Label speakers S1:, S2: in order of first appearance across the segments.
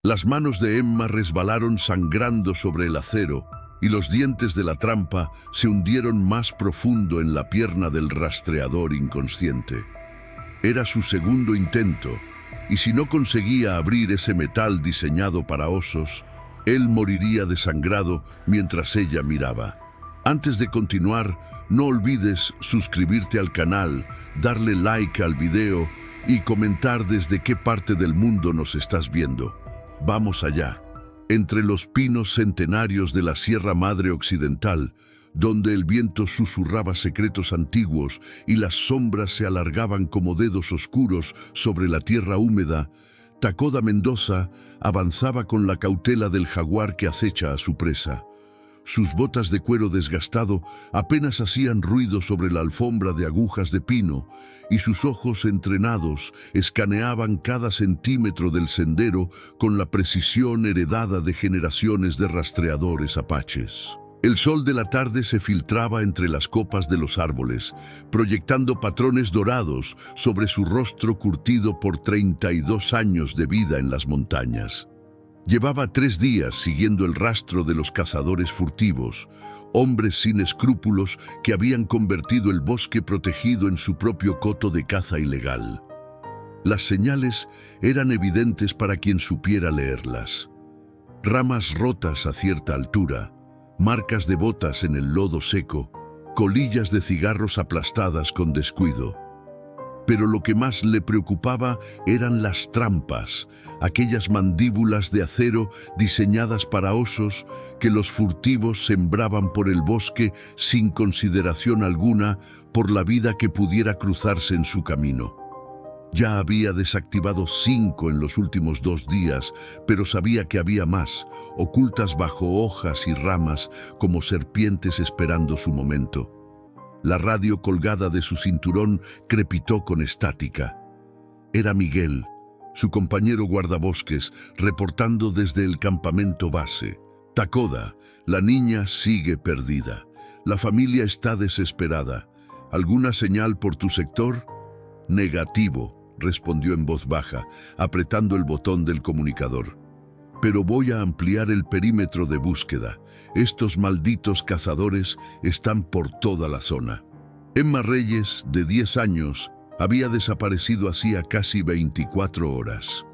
S1: Las manos de Emma resbalaron sangrando sobre el acero y los dientes de la trampa se hundieron más profundo en la pierna del rastreador inconsciente. Era su segundo intento, y si no conseguía abrir ese metal diseñado para osos, él moriría desangrado mientras ella miraba. Antes de continuar, no olvides suscribirte al canal, darle like al video y comentar desde qué parte del mundo nos estás viendo. Vamos allá. Entre los pinos centenarios de la Sierra Madre Occidental, donde el viento susurraba secretos antiguos y las sombras se alargaban como dedos oscuros sobre la tierra húmeda, Takoda Mendoza avanzaba con la cautela del jaguar que acecha a su presa. Sus botas de cuero desgastado apenas hacían ruido sobre la alfombra de agujas de pino, y sus ojos entrenados escaneaban cada centímetro del sendero con la precisión heredada de generaciones de rastreadores apaches. El sol de la tarde se filtraba entre las copas de los árboles, proyectando patrones dorados sobre su rostro curtido por 32 años de vida en las montañas. Llevaba 3 días siguiendo el rastro de los cazadores furtivos, hombres sin escrúpulos que habían convertido el bosque protegido en su propio coto de caza ilegal. Las señales eran evidentes para quien supiera leerlas. Ramas rotas a cierta altura, marcas de botas en el lodo seco, colillas de cigarros aplastadas con descuido. Pero lo que más le preocupaba eran las trampas, aquellas mandíbulas de acero diseñadas para osos que los furtivos sembraban por el bosque sin consideración alguna por la vida que pudiera cruzarse en su camino. Ya había desactivado 5 en los últimos 2 días, pero sabía que había más, ocultas bajo hojas y ramas como serpientes esperando su momento. La radio colgada de su cinturón crepitó con estática. Era Miguel, su compañero guardabosques, reportando desde el campamento base. Takoda, la niña sigue perdida. La familia está desesperada. ¿Alguna señal por tu sector? Negativo, respondió en voz baja, apretando el botón del comunicador. Pero voy a ampliar el perímetro de búsqueda. Estos malditos cazadores están por toda la zona. Emma Reyes, de 10 años, había desaparecido hacía casi 24 horas.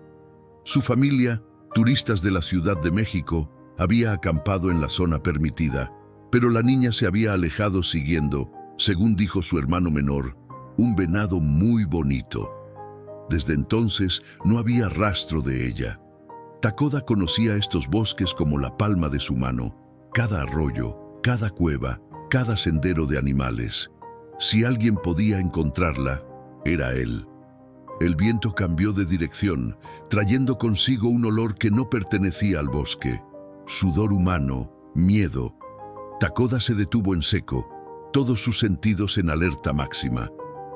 S1: Su familia, turistas de la Ciudad de México, había acampado en la zona permitida, pero la niña se había alejado siguiendo, según dijo su hermano menor, un venado muy bonito. Desde entonces no había rastro de ella. Takoda conocía estos bosques como la palma de su mano, cada arroyo, cada cueva, cada sendero de animales. Si alguien podía encontrarla, era él. El viento cambió de dirección, trayendo consigo un olor que no pertenecía al bosque. Sudor humano, miedo. Takoda se detuvo en seco, todos sus sentidos en alerta máxima.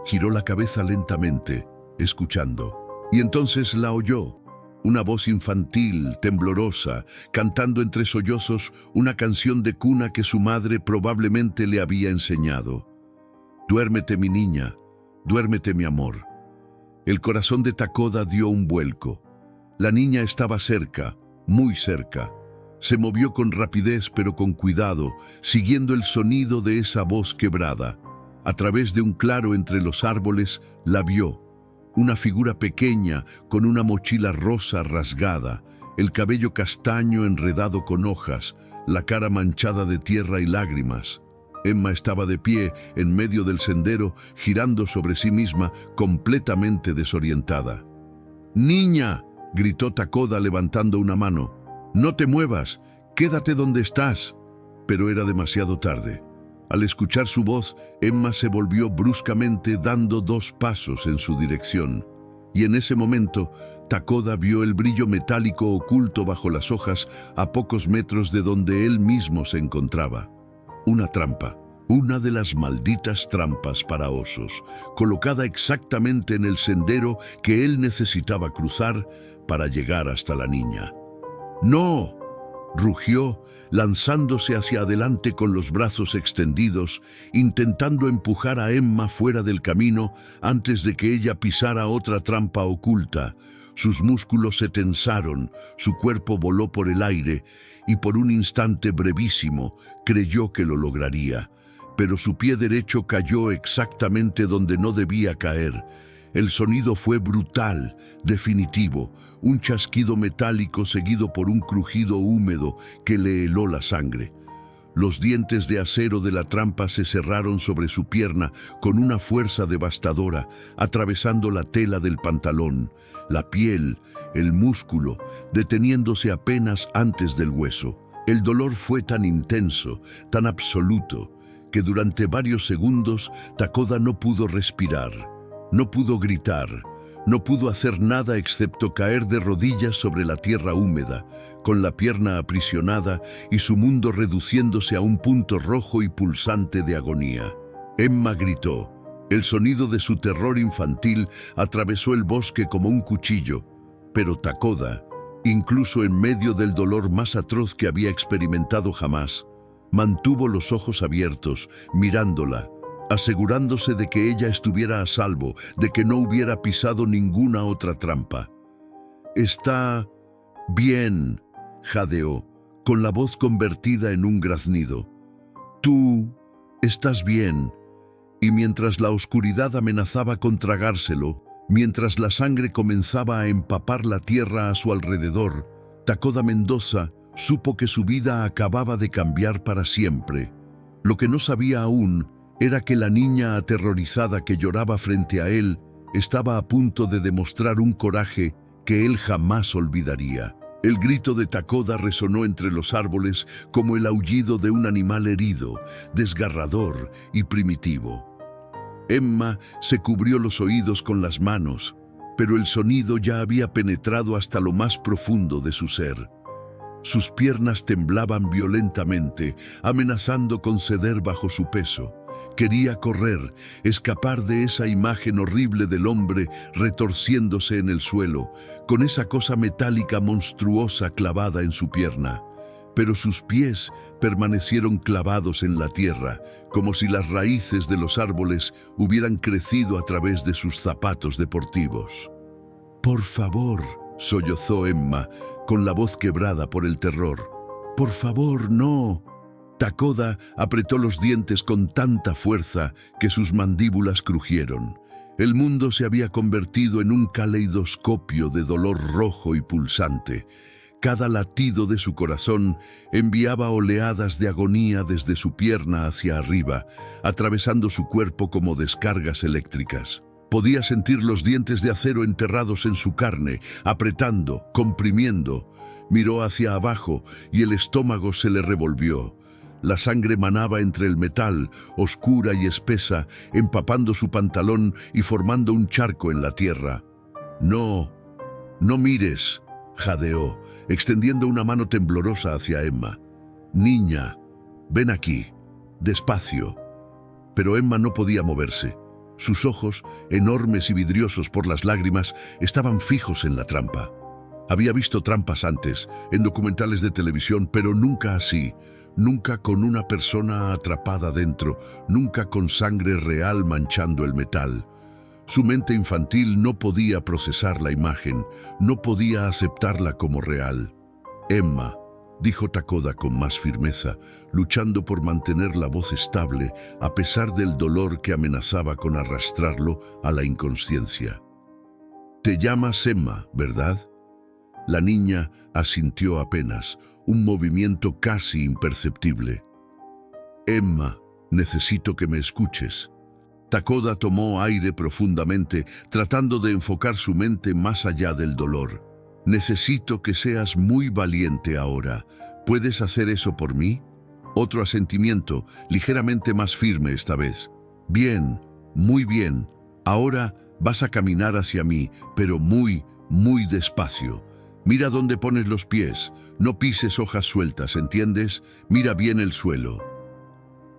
S1: Giró la cabeza lentamente, escuchando, y entonces la oyó. Una voz infantil, temblorosa, cantando entre sollozos una canción de cuna que su madre probablemente le había enseñado. Duérmete, mi niña, duérmete, mi amor. El corazón de Takoda dio un vuelco. La niña estaba cerca, muy cerca. Se movió con rapidez pero con cuidado, siguiendo el sonido de esa voz quebrada. A través de un claro entre los árboles, la vio. Una figura pequeña con una mochila rosa rasgada, el cabello castaño enredado con hojas, la cara manchada de tierra y lágrimas. Emma estaba de pie en medio del sendero, girando sobre sí misma, completamente desorientada. ¡Niña!, gritó Takoda levantando una mano. ¡No te muevas! ¡Quédate donde estás! Pero era demasiado tarde. Al escuchar su voz, Emma se volvió bruscamente dando 2 pasos en su dirección. Y en ese momento, Takoda vio el brillo metálico oculto bajo las hojas a pocos metros de donde él mismo se encontraba. Una trampa, una de las malditas trampas para osos, colocada exactamente en el sendero que él necesitaba cruzar para llegar hasta la niña. ¡No!, rugió, lanzándose hacia adelante con los brazos extendidos, intentando empujar a Emma fuera del camino antes de que ella pisara otra trampa oculta. Sus músculos se tensaron, su cuerpo voló por el aire y por un instante brevísimo creyó que lo lograría. Pero su pie derecho cayó exactamente donde no debía caer. El sonido fue brutal, definitivo, un chasquido metálico seguido por un crujido húmedo que le heló la sangre. Los dientes de acero de la trampa se cerraron sobre su pierna con una fuerza devastadora, atravesando la tela del pantalón, la piel, el músculo, deteniéndose apenas antes del hueso. El dolor fue tan intenso, tan absoluto, que durante varios segundos Takoda no pudo respirar. No pudo gritar, no pudo hacer nada excepto caer de rodillas sobre la tierra húmeda, con la pierna aprisionada y su mundo reduciéndose a un punto rojo y pulsante de agonía. Emma gritó. El sonido de su terror infantil atravesó el bosque como un cuchillo, pero Takoda, incluso en medio del dolor más atroz que había experimentado jamás, mantuvo los ojos abiertos, mirándola, asegurándose de que ella estuviera a salvo, de que no hubiera pisado ninguna otra trampa. «Está bien», jadeó, con la voz convertida en un graznido. «Tú estás bien». Y mientras la oscuridad amenazaba con tragárselo, mientras la sangre comenzaba a empapar la tierra a su alrededor, Takoda Mendoza supo que su vida acababa de cambiar para siempre. Lo que no sabía aún era que la niña aterrorizada que lloraba frente a él estaba a punto de demostrar un coraje que él jamás olvidaría. El grito de Takoda resonó entre los árboles como el aullido de un animal herido, desgarrador y primitivo. Emma se cubrió los oídos con las manos, pero el sonido ya había penetrado hasta lo más profundo de su ser. Sus piernas temblaban violentamente, amenazando con ceder bajo su peso. Quería correr, escapar de esa imagen horrible del hombre retorciéndose en el suelo, con esa cosa metálica monstruosa clavada en su pierna. Pero sus pies permanecieron clavados en la tierra, como si las raíces de los árboles hubieran crecido a través de sus zapatos deportivos. «Por favor», sollozó Emma, con la voz quebrada por el terror. «Por favor, no». Takoda apretó los dientes con tanta fuerza que sus mandíbulas crujieron. El mundo se había convertido en un caleidoscopio de dolor rojo y pulsante. Cada latido de su corazón enviaba oleadas de agonía desde su pierna hacia arriba, atravesando su cuerpo como descargas eléctricas. Podía sentir los dientes de acero enterrados en su carne, apretando, comprimiendo. Miró hacia abajo y el estómago se le revolvió. La sangre manaba entre el metal, oscura y espesa, empapando su pantalón y formando un charco en la tierra. «No, no mires», jadeó, extendiendo una mano temblorosa hacia Emma. «Niña, ven aquí, despacio». Pero Emma no podía moverse. Sus ojos, enormes y vidriosos por las lágrimas, estaban fijos en la trampa. Había visto trampas antes, en documentales de televisión, pero nunca así. Nunca con una persona atrapada dentro, nunca con sangre real manchando el metal. Su mente infantil no podía procesar la imagen, no podía aceptarla como real. «Emma», dijo Takoda con más firmeza, luchando por mantener la voz estable a pesar del dolor que amenazaba con arrastrarlo a la inconsciencia. «Te llamas Emma, ¿verdad?» La niña asintió apenas, un movimiento casi imperceptible. «Emma, necesito que me escuches». Takoda tomó aire profundamente, tratando de enfocar su mente más allá del dolor. «Necesito que seas muy valiente ahora. ¿Puedes hacer eso por mí?» Otro asentimiento, ligeramente más firme esta vez. «Bien, muy bien. Ahora vas a caminar hacia mí, pero muy, muy despacio. Mira dónde pones los pies. No pises hojas sueltas, ¿entiendes? Mira bien el suelo».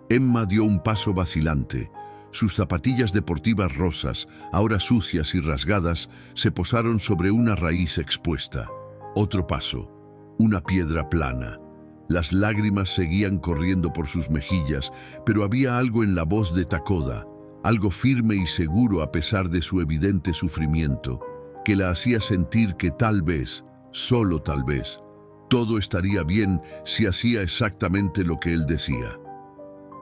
S1: Emma dio un paso vacilante. Sus zapatillas deportivas rosas, ahora sucias y rasgadas, se posaron sobre una raíz expuesta. Otro paso, una piedra plana. Las lágrimas seguían corriendo por sus mejillas, pero había algo en la voz de Takoda, algo firme y seguro a pesar de su evidente sufrimiento. que la hacía sentir que tal vez, solo tal vez, todo estaría bien si hacía exactamente lo que él decía.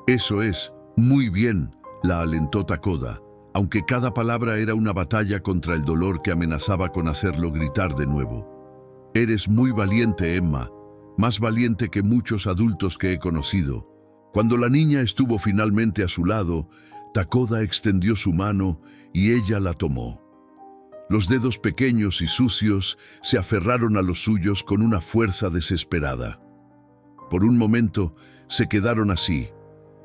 S1: Eso es, muy bien, la alentó Takoda, aunque cada palabra era una batalla contra el dolor que amenazaba con hacerlo gritar de nuevo. Eres muy valiente, Emma, más valiente que muchos adultos que he conocido. Cuando la niña estuvo finalmente a su lado, Takoda extendió su mano y ella la tomó. Los dedos pequeños y sucios se aferraron a los suyos con una fuerza desesperada. Por un momento se quedaron así,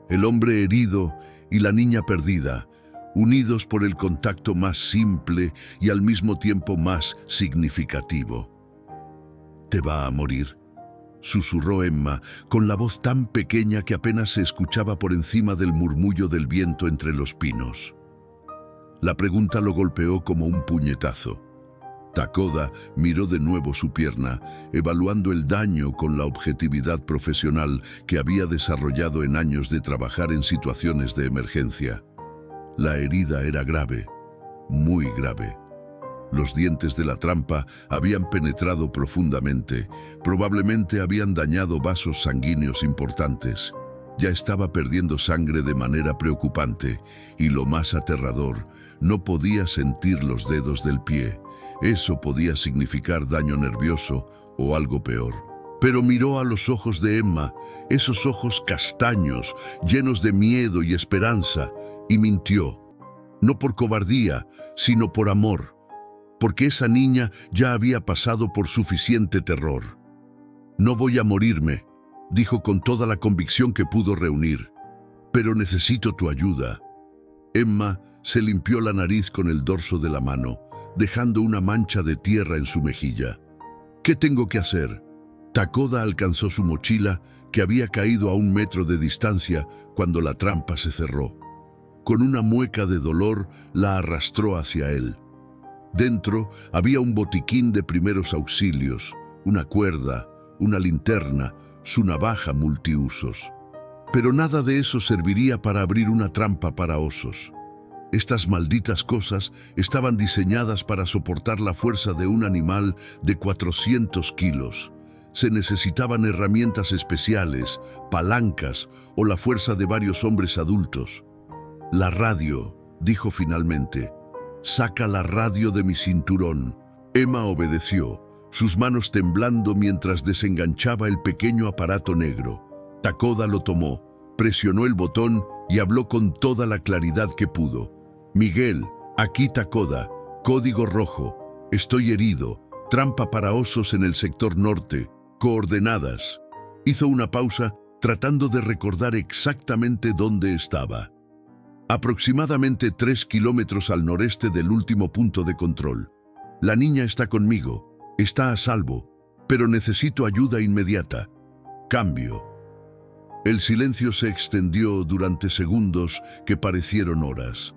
S1: el hombre herido y la niña perdida, unidos por el contacto más simple y al mismo tiempo más significativo. «¿Te va a morir?», susurró Emma, con la voz tan pequeña que apenas se escuchaba por encima del murmullo del viento entre los pinos. La pregunta lo golpeó como un puñetazo. Takoda miró de nuevo su pierna, evaluando el daño con la objetividad profesional que había desarrollado en años de trabajar en situaciones de emergencia. La herida era grave, muy grave. Los dientes de la trampa habían penetrado profundamente, probablemente habían dañado vasos sanguíneos importantes. Ya estaba perdiendo sangre de manera preocupante y, lo más aterrador, no podía sentir los dedos del pie. Eso podía significar daño nervioso o algo peor. Pero miró a los ojos de Emma, esos ojos castaños, llenos de miedo y esperanza, y mintió. No por cobardía, sino por amor, porque esa niña ya había pasado por suficiente terror. «No voy a morirme», dijo con toda la convicción que pudo reunir, «pero necesito tu ayuda». Emma se limpió la nariz con el dorso de la mano, dejando una mancha de tierra en su mejilla. «¿Qué tengo que hacer?». Takoda alcanzó su mochila, que había caído a 1 metro de distancia cuando la trampa se cerró. Con una mueca de dolor, la arrastró hacia él. Dentro había un botiquín de primeros auxilios, una cuerda, una linterna, su navaja multiusos. Pero nada de eso serviría para abrir una trampa para osos. Estas malditas cosas estaban diseñadas para soportar la fuerza de un animal de 400 kilos. Se necesitaban herramientas especiales, palancas o la fuerza de varios hombres adultos. «La radio», dijo finalmente. «Saca la radio de mi cinturón». Emma obedeció, sus manos temblando mientras desenganchaba el pequeño aparato negro. Takoda lo tomó, presionó el botón y habló con toda la claridad que pudo. «Miguel, aquí Takoda, código rojo, estoy herido, trampa para osos en el sector norte, coordenadas». Hizo una pausa, tratando de recordar exactamente dónde estaba. «Aproximadamente 3 kilómetros al noreste del último punto de control. La niña está conmigo. Está a salvo, pero necesito ayuda inmediata. Cambio». El silencio se extendió durante segundos que parecieron horas.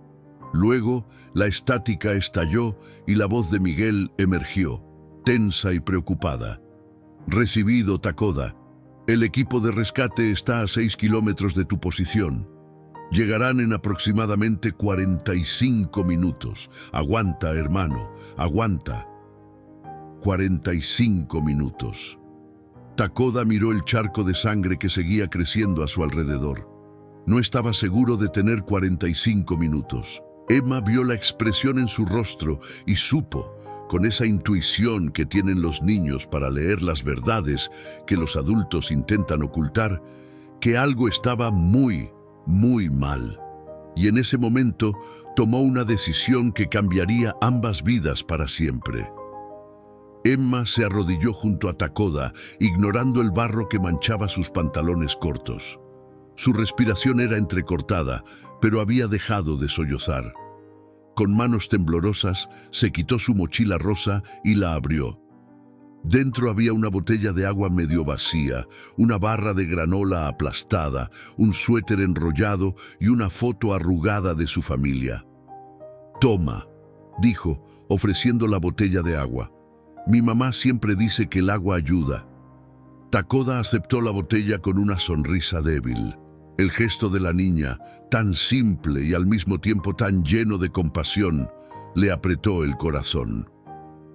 S1: Luego, la estática estalló y la voz de Miguel emergió, tensa y preocupada. «Recibido, Takoda. El equipo de rescate está a 6 kilómetros de tu posición. Llegarán en aproximadamente 45 minutos. Aguanta, hermano, aguanta». 45 minutos. Takoda miró el charco de sangre que seguía creciendo a su alrededor. No estaba seguro de tener 45 minutos. Emma vio la expresión en su rostro y supo, con esa intuición que tienen los niños para leer las verdades que los adultos intentan ocultar, que algo estaba muy, muy mal. Y en ese momento tomó una decisión que cambiaría ambas vidas para siempre. Emma se arrodilló junto a Takoda, ignorando el barro que manchaba sus pantalones cortos. Su respiración era entrecortada, pero había dejado de sollozar. Con manos temblorosas, se quitó su mochila rosa y la abrió. Dentro había una botella de agua medio vacía, una barra de granola aplastada, un suéter enrollado y una foto arrugada de su familia. «Toma», dijo, ofreciendo la botella de agua. «Mi mamá siempre dice que el agua ayuda». Takoda aceptó la botella con una sonrisa débil. El gesto de la niña, tan simple y al mismo tiempo tan lleno de compasión, le apretó el corazón.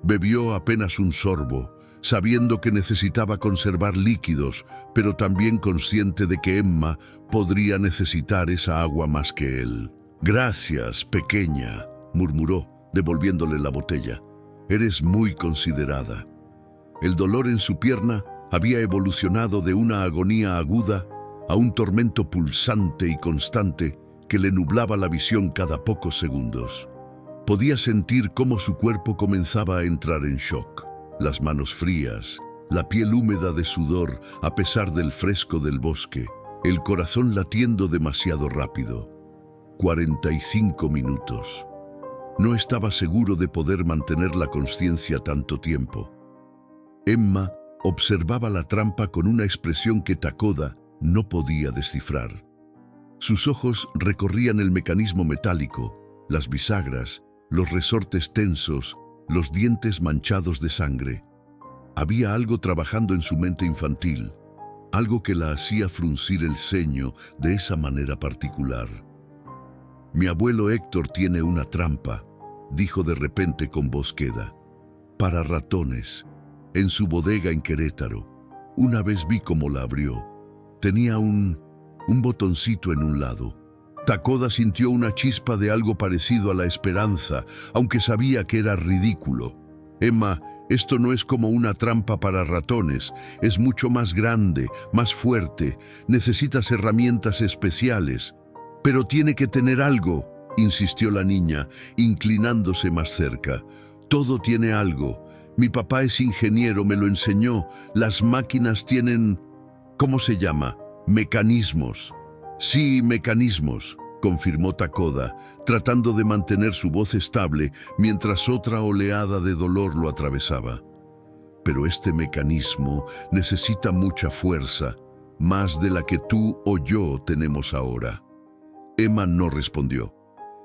S1: Bebió apenas un sorbo, sabiendo que necesitaba conservar líquidos, pero también consciente de que Emma podría necesitar esa agua más que él. «Gracias, pequeña», murmuró, devolviéndole la botella. «Eres muy considerada». El dolor en su pierna había evolucionado de una agonía aguda a un tormento pulsante y constante que le nublaba la visión cada pocos segundos. Podía sentir cómo su cuerpo comenzaba a entrar en shock. Las manos frías, la piel húmeda de sudor a pesar del fresco del bosque, el corazón latiendo demasiado rápido. 45 minutos. No estaba seguro de poder mantener la conciencia tanto tiempo. Emma observaba la trampa con una expresión que Takoda no podía descifrar. Sus ojos recorrían el mecanismo metálico, las bisagras, los resortes tensos, los dientes manchados de sangre. Había algo trabajando en su mente infantil, algo que la hacía fruncir el ceño de esa manera particular. «Mi abuelo Héctor tiene una trampa», dijo de repente con voz queda, «para ratones, en su bodega en Querétaro. Una vez vi cómo la abrió. Tenía un botoncito en un lado». Takoda sintió una chispa de algo parecido a la esperanza, aunque sabía que era ridículo. «Emma, esto no es como una trampa para ratones, es mucho más grande, más fuerte, necesitas herramientas especiales». «Pero tiene que tener algo», insistió la niña, inclinándose más cerca. «Todo tiene algo. Mi papá es ingeniero, me lo enseñó. Las máquinas tienen... ¿cómo se llama? Mecanismos». «Sí, mecanismos», confirmó Takoda, tratando de mantener su voz estable mientras otra oleada de dolor lo atravesaba. «Pero este mecanismo necesita mucha fuerza, más de la que tú o yo tenemos ahora». Emma no respondió.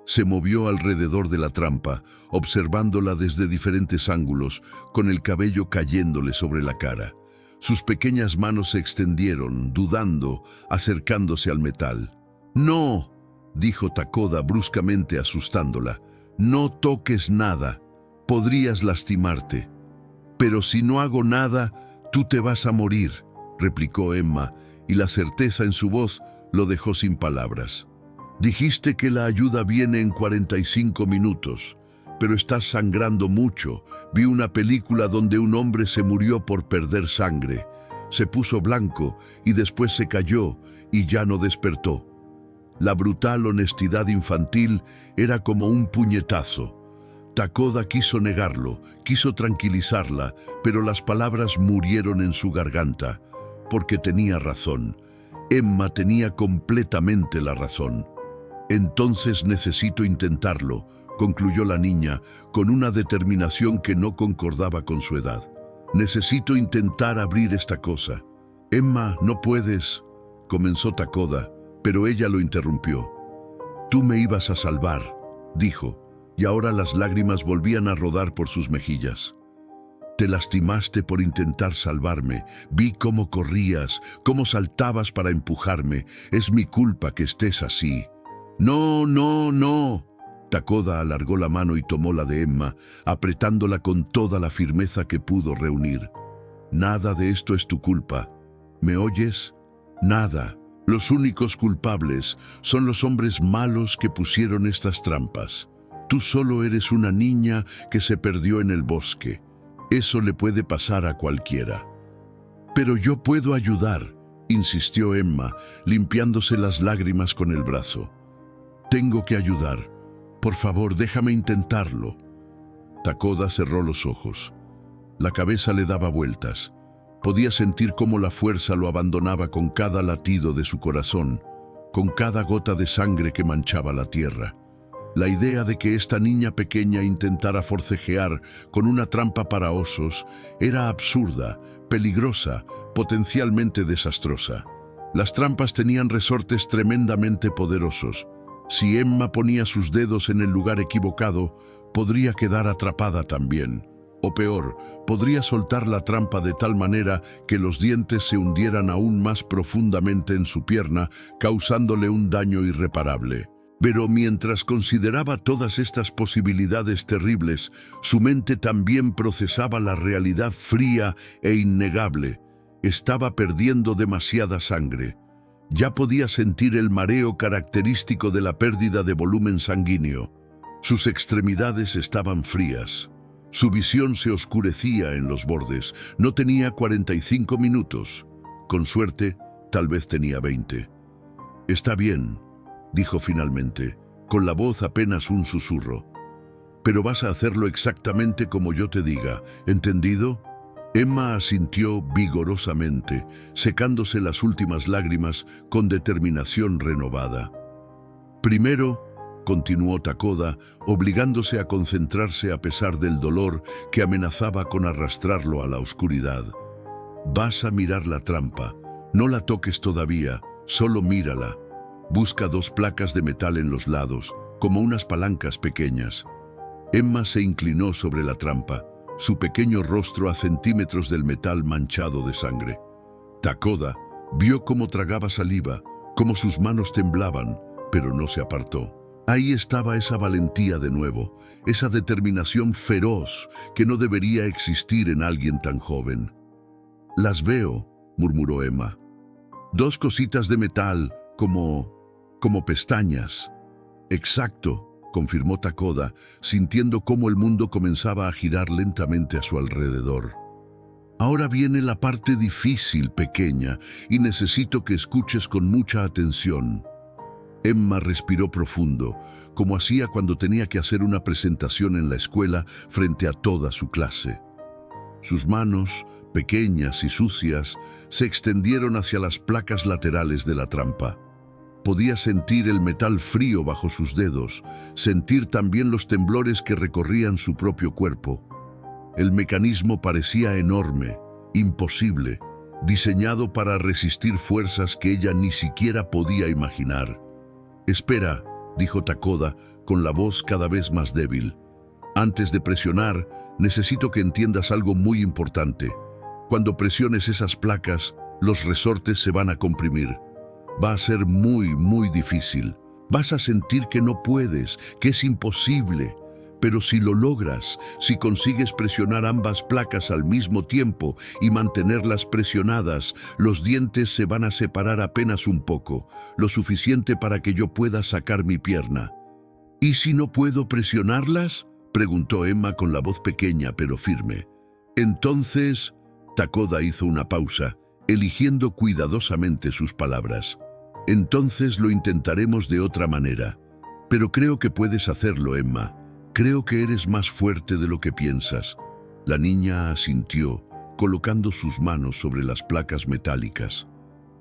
S1: Se movió alrededor de la trampa, observándola desde diferentes ángulos, con el cabello cayéndole sobre la cara. Sus pequeñas manos se extendieron, dudando, acercándose al metal. «No», dijo Takoda bruscamente asustándola. «No toques nada. Podrías lastimarte». «Pero si no hago nada, tú te vas a morir», replicó Emma, y la certeza en su voz lo dejó sin palabras. «Dijiste que la ayuda viene en 45 minutos, pero estás sangrando mucho. Vi una película donde un hombre se murió por perder sangre. Se puso blanco y después se cayó y ya no despertó». La brutal honestidad infantil era como un puñetazo. Takoda quiso negarlo, quiso tranquilizarla, pero las palabras murieron en su garganta, porque tenía razón. Emma tenía completamente la razón. «Entonces necesito intentarlo», concluyó la niña, con una determinación que no concordaba con su edad. «Necesito intentar abrir esta cosa». «Emma, no puedes», comenzó Takoda, pero ella lo interrumpió. «Tú me ibas a salvar», dijo, y ahora las lágrimas volvían a rodar por sus mejillas. «Te lastimaste por intentar salvarme. Vi cómo corrías, cómo saltabas para empujarme. Es mi culpa que estés así». «No, no, no». Takoda alargó la mano y tomó la de Emma, apretándola con toda la firmeza que pudo reunir. «Nada de esto es tu culpa. ¿Me oyes? Nada. Los únicos culpables son los hombres malos que pusieron estas trampas. Tú solo eres una niña que se perdió en el bosque. Eso le puede pasar a cualquiera». «Pero yo puedo ayudar», insistió Emma, limpiándose las lágrimas con el brazo. «Tengo que ayudar. Por favor, déjame intentarlo». Takoda cerró los ojos. La cabeza le daba vueltas. Podía sentir cómo la fuerza lo abandonaba con cada latido de su corazón, con cada gota de sangre que manchaba la tierra. La idea de que esta niña pequeña intentara forcejear con una trampa para osos era absurda, peligrosa, potencialmente desastrosa. Las trampas tenían resortes tremendamente poderosos. Si Emma ponía sus dedos en el lugar equivocado, podría quedar atrapada también. O peor, podría soltar la trampa de tal manera que los dientes se hundieran aún más profundamente en su pierna, causándole un daño irreparable. Pero mientras consideraba todas estas posibilidades terribles, su mente también procesaba la realidad fría e innegable. Estaba perdiendo demasiada sangre. Ya podía sentir el mareo característico de la pérdida de volumen sanguíneo. Sus extremidades estaban frías. Su visión se oscurecía en los bordes. No tenía 45 minutos. Con suerte, tal vez tenía 20. «Está bien», dijo finalmente, con la voz apenas un susurro. «Pero vas a hacerlo exactamente como yo te diga, ¿entendido?» Emma asintió vigorosamente, secándose las últimas lágrimas con determinación renovada. «Primero», continuó Takoda, obligándose a concentrarse a pesar del dolor que amenazaba con arrastrarlo a la oscuridad. «Vas a mirar la trampa. No la toques todavía, solo mírala. Busca 2 placas de metal en los lados, como unas palancas pequeñas». Emma se inclinó sobre la trampa, su pequeño rostro a centímetros del metal manchado de sangre. Takoda vio cómo tragaba saliva, cómo sus manos temblaban, pero no se apartó. Ahí estaba esa valentía de nuevo, esa determinación feroz que no debería existir en alguien tan joven. «Las veo», murmuró Emma. «2 cositas de metal, como pestañas». «Exacto», confirmó Takoda, sintiendo cómo el mundo comenzaba a girar lentamente a su alrededor. «Ahora viene la parte difícil, pequeña, y necesito que escuches con mucha atención». Emma respiró profundo, como hacía cuando tenía que hacer una presentación en la escuela frente a toda su clase. Sus manos, pequeñas y sucias, se extendieron hacia las placas laterales de la trampa. Podía sentir el metal frío bajo sus dedos, sentir también los temblores que recorrían su propio cuerpo. El mecanismo parecía enorme, imposible, diseñado para resistir fuerzas que ella ni siquiera podía imaginar. «Espera», dijo Takoda, con la voz cada vez más débil. «Antes de presionar, necesito que entiendas algo muy importante. Cuando presiones esas placas, los resortes se van a comprimir. Va a ser muy difícil. Vas a sentir que no puedes, que es imposible. Pero si lo logras, si consigues presionar ambas placas al mismo tiempo y mantenerlas presionadas, los dientes se van a separar apenas un poco, lo suficiente para que yo pueda sacar mi pierna». «¿Y si no puedo presionarlas?», preguntó Emma con la voz pequeña pero firme. «Entonces…» Takoda hizo una pausa, eligiendo cuidadosamente sus palabras. «Entonces lo intentaremos de otra manera. Pero creo que puedes hacerlo, Emma. Creo que eres más fuerte de lo que piensas». La niña asintió, colocando sus manos sobre las placas metálicas.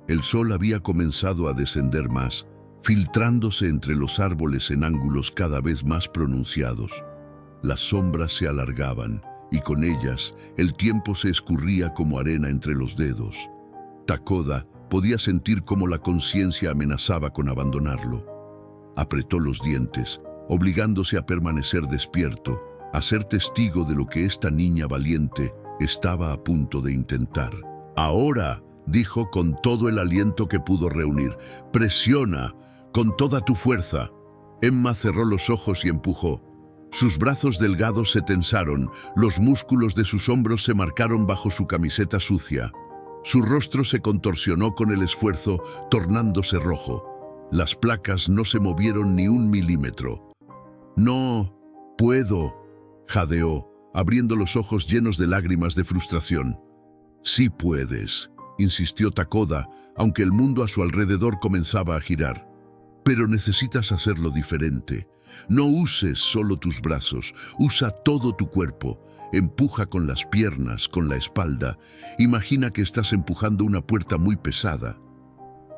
S1: El sol había comenzado a descender más, filtrándose entre los árboles en ángulos cada vez más pronunciados. Las sombras se alargaban, y con ellas el tiempo se escurría como arena entre los dedos. Takoda podía sentir cómo la conciencia amenazaba con abandonarlo. Apretó los dientes, obligándose a permanecer despierto, a ser testigo de lo que esta niña valiente estaba a punto de intentar. «Ahora», dijo con todo el aliento que pudo reunir, «presiona, con toda tu fuerza». Emma cerró los ojos y empujó. Sus brazos delgados se tensaron, los músculos de sus hombros se marcaron bajo su camiseta sucia. Su rostro se contorsionó con el esfuerzo, tornándose rojo. Las placas no se movieron ni un milímetro. «No puedo», jadeó, abriendo los ojos llenos de lágrimas de frustración. «Sí puedes», insistió Takoda, aunque el mundo a su alrededor comenzaba a girar. «Pero necesitas hacerlo diferente. No uses solo tus brazos, usa todo tu cuerpo. Empuja con las piernas, con la espalda. Imagina que estás empujando una puerta muy pesada».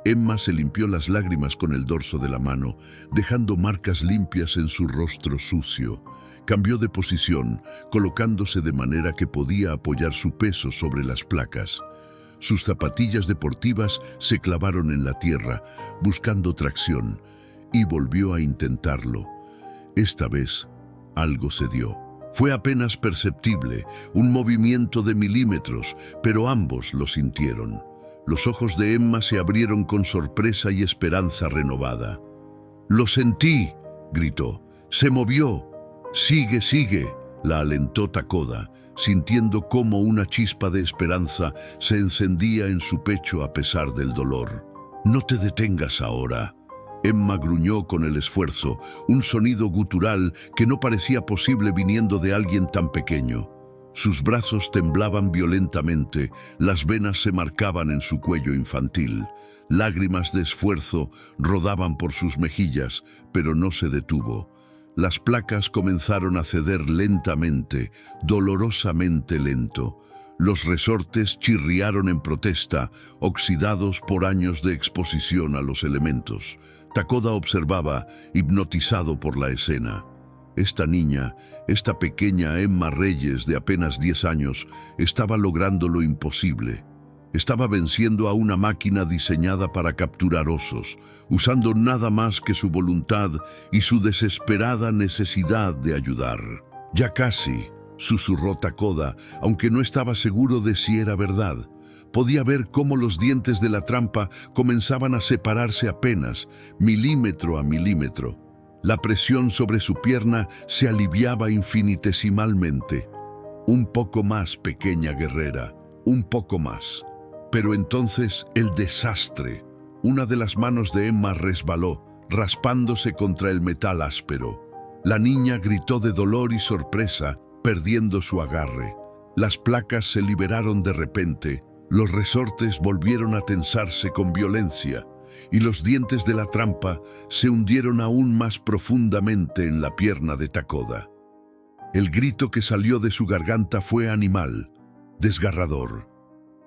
S1: Emma se limpió las lágrimas con el dorso de la mano, dejando marcas limpias en su rostro sucio. Cambió de posición, colocándose de manera que podía apoyar su peso sobre las placas. Sus zapatillas deportivas se clavaron en la tierra, buscando tracción, y volvió a intentarlo. Esta vez, algo se dio. Fue apenas perceptible, un movimiento de milímetros, pero ambos lo sintieron. Los ojos de Emma se abrieron con sorpresa y esperanza renovada. «Lo sentí», gritó. «Se movió». «Sigue, sigue», la alentó Takoda, sintiendo cómo una chispa de esperanza se encendía en su pecho a pesar del dolor. «No te detengas ahora». Emma gruñó con el esfuerzo, un sonido gutural que no parecía posible viniendo de alguien tan pequeño. Sus brazos temblaban violentamente, las venas se marcaban en su cuello infantil. Lágrimas de esfuerzo rodaban por sus mejillas, pero no se detuvo. Las placas comenzaron a ceder lentamente, dolorosamente lento. Los resortes chirriaron en protesta, oxidados por años de exposición a los elementos. Takoda observaba, hipnotizado por la escena. Esta niña, esta pequeña Emma Reyes de apenas 10 años, estaba logrando lo imposible. Estaba venciendo a una máquina diseñada para capturar osos, usando nada más que su voluntad y su desesperada necesidad de ayudar. «Ya casi», susurró Takoda, aunque no estaba seguro de si era verdad. Podía ver cómo los dientes de la trampa comenzaban a separarse apenas, milímetro a milímetro. La presión sobre su pierna se aliviaba infinitesimalmente. Un poco más, pequeña guerrera, un poco más. Pero entonces el desastre. Una de las manos de Emma resbaló, raspándose contra el metal áspero. La niña gritó de dolor y sorpresa, perdiendo su agarre. Las placas se liberaron de repente, los resortes volvieron a tensarse con violencia, y los dientes de la trampa se hundieron aún más profundamente en la pierna de Takoda. El grito que salió de su garganta fue animal, desgarrador.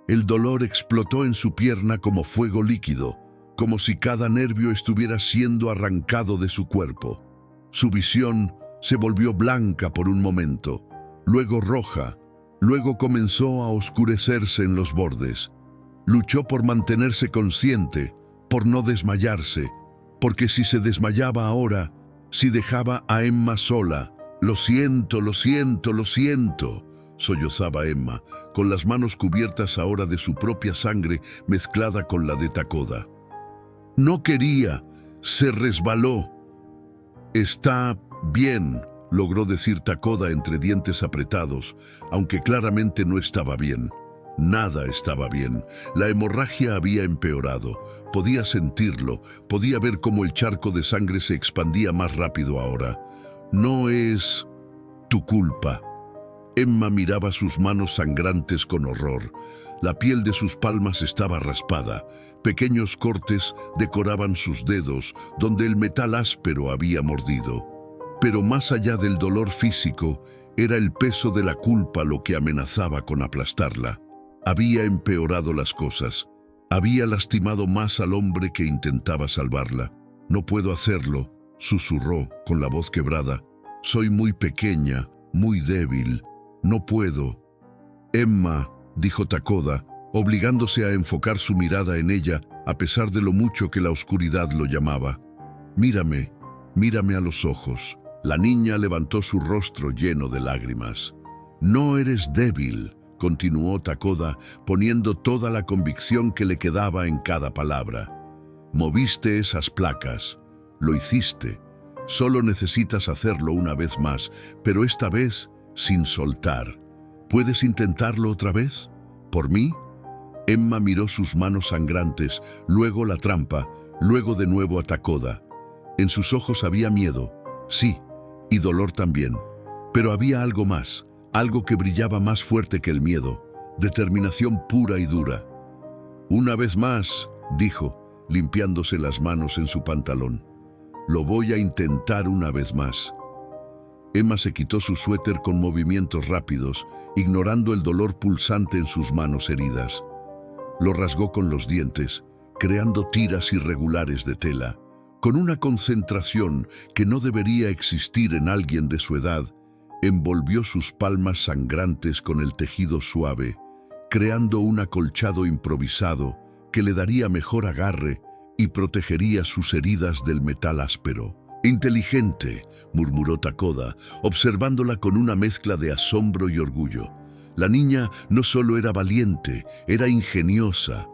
S1: El dolor explotó en su pierna como fuego líquido, como si cada nervio estuviera siendo arrancado de su cuerpo. Su visión se volvió blanca por un momento, luego roja, luego comenzó a oscurecerse en los bordes. Luchó por mantenerse consciente, por no desmayarse, porque si se desmayaba ahora, si dejaba a Emma sola, «Lo siento, lo siento, lo siento», sollozaba Emma, con las manos cubiertas ahora de su propia sangre mezclada con la de Takoda. «No quería, se resbaló». «Está bien», logró decir Takoda entre dientes apretados, aunque claramente no estaba bien. Nada estaba bien. La hemorragia había empeorado. Podía sentirlo, podía ver cómo el charco de sangre se expandía más rápido ahora. «No es tu culpa». Emma miraba sus manos sangrantes con horror. La piel de sus palmas estaba raspada. Pequeños cortes decoraban sus dedos, donde el metal áspero había mordido. Pero más allá del dolor físico, era el peso de la culpa lo que amenazaba con aplastarla. Había empeorado las cosas. Había lastimado más al hombre que intentaba salvarla. «No puedo hacerlo», susurró con la voz quebrada. «Soy muy pequeña, muy débil. No puedo». «Emma», dijo Takoda, obligándose a enfocar su mirada en ella, a pesar de lo mucho que la oscuridad lo llamaba. «Mírame, mírame a los ojos». La niña levantó su rostro lleno de lágrimas. «No eres débil», continuó Takoda, poniendo toda la convicción que le quedaba en cada palabra. «Moviste esas placas. Lo hiciste. Solo necesitas hacerlo una vez más, pero esta vez sin soltar. ¿Puedes intentarlo otra vez? ¿Por mí?» Emma miró sus manos sangrantes, luego la trampa, luego de nuevo a Takoda. En sus ojos había miedo, sí, y dolor también. Pero había algo más, algo que brillaba más fuerte que el miedo, determinación pura y dura. «Una vez más», dijo, limpiándose las manos en su pantalón. «Lo voy a intentar una vez más». Emma se quitó su suéter con movimientos rápidos, ignorando el dolor pulsante en sus manos heridas. Lo rasgó con los dientes, creando tiras irregulares de tela. Con una concentración que no debería existir en alguien de su edad, envolvió sus palmas sangrantes con el tejido suave, creando un acolchado improvisado que le daría mejor agarre y protegería sus heridas del metal áspero. «Inteligente», murmuró Takoda, observándola con una mezcla de asombro y orgullo. La niña no solo era valiente, era ingeniosa,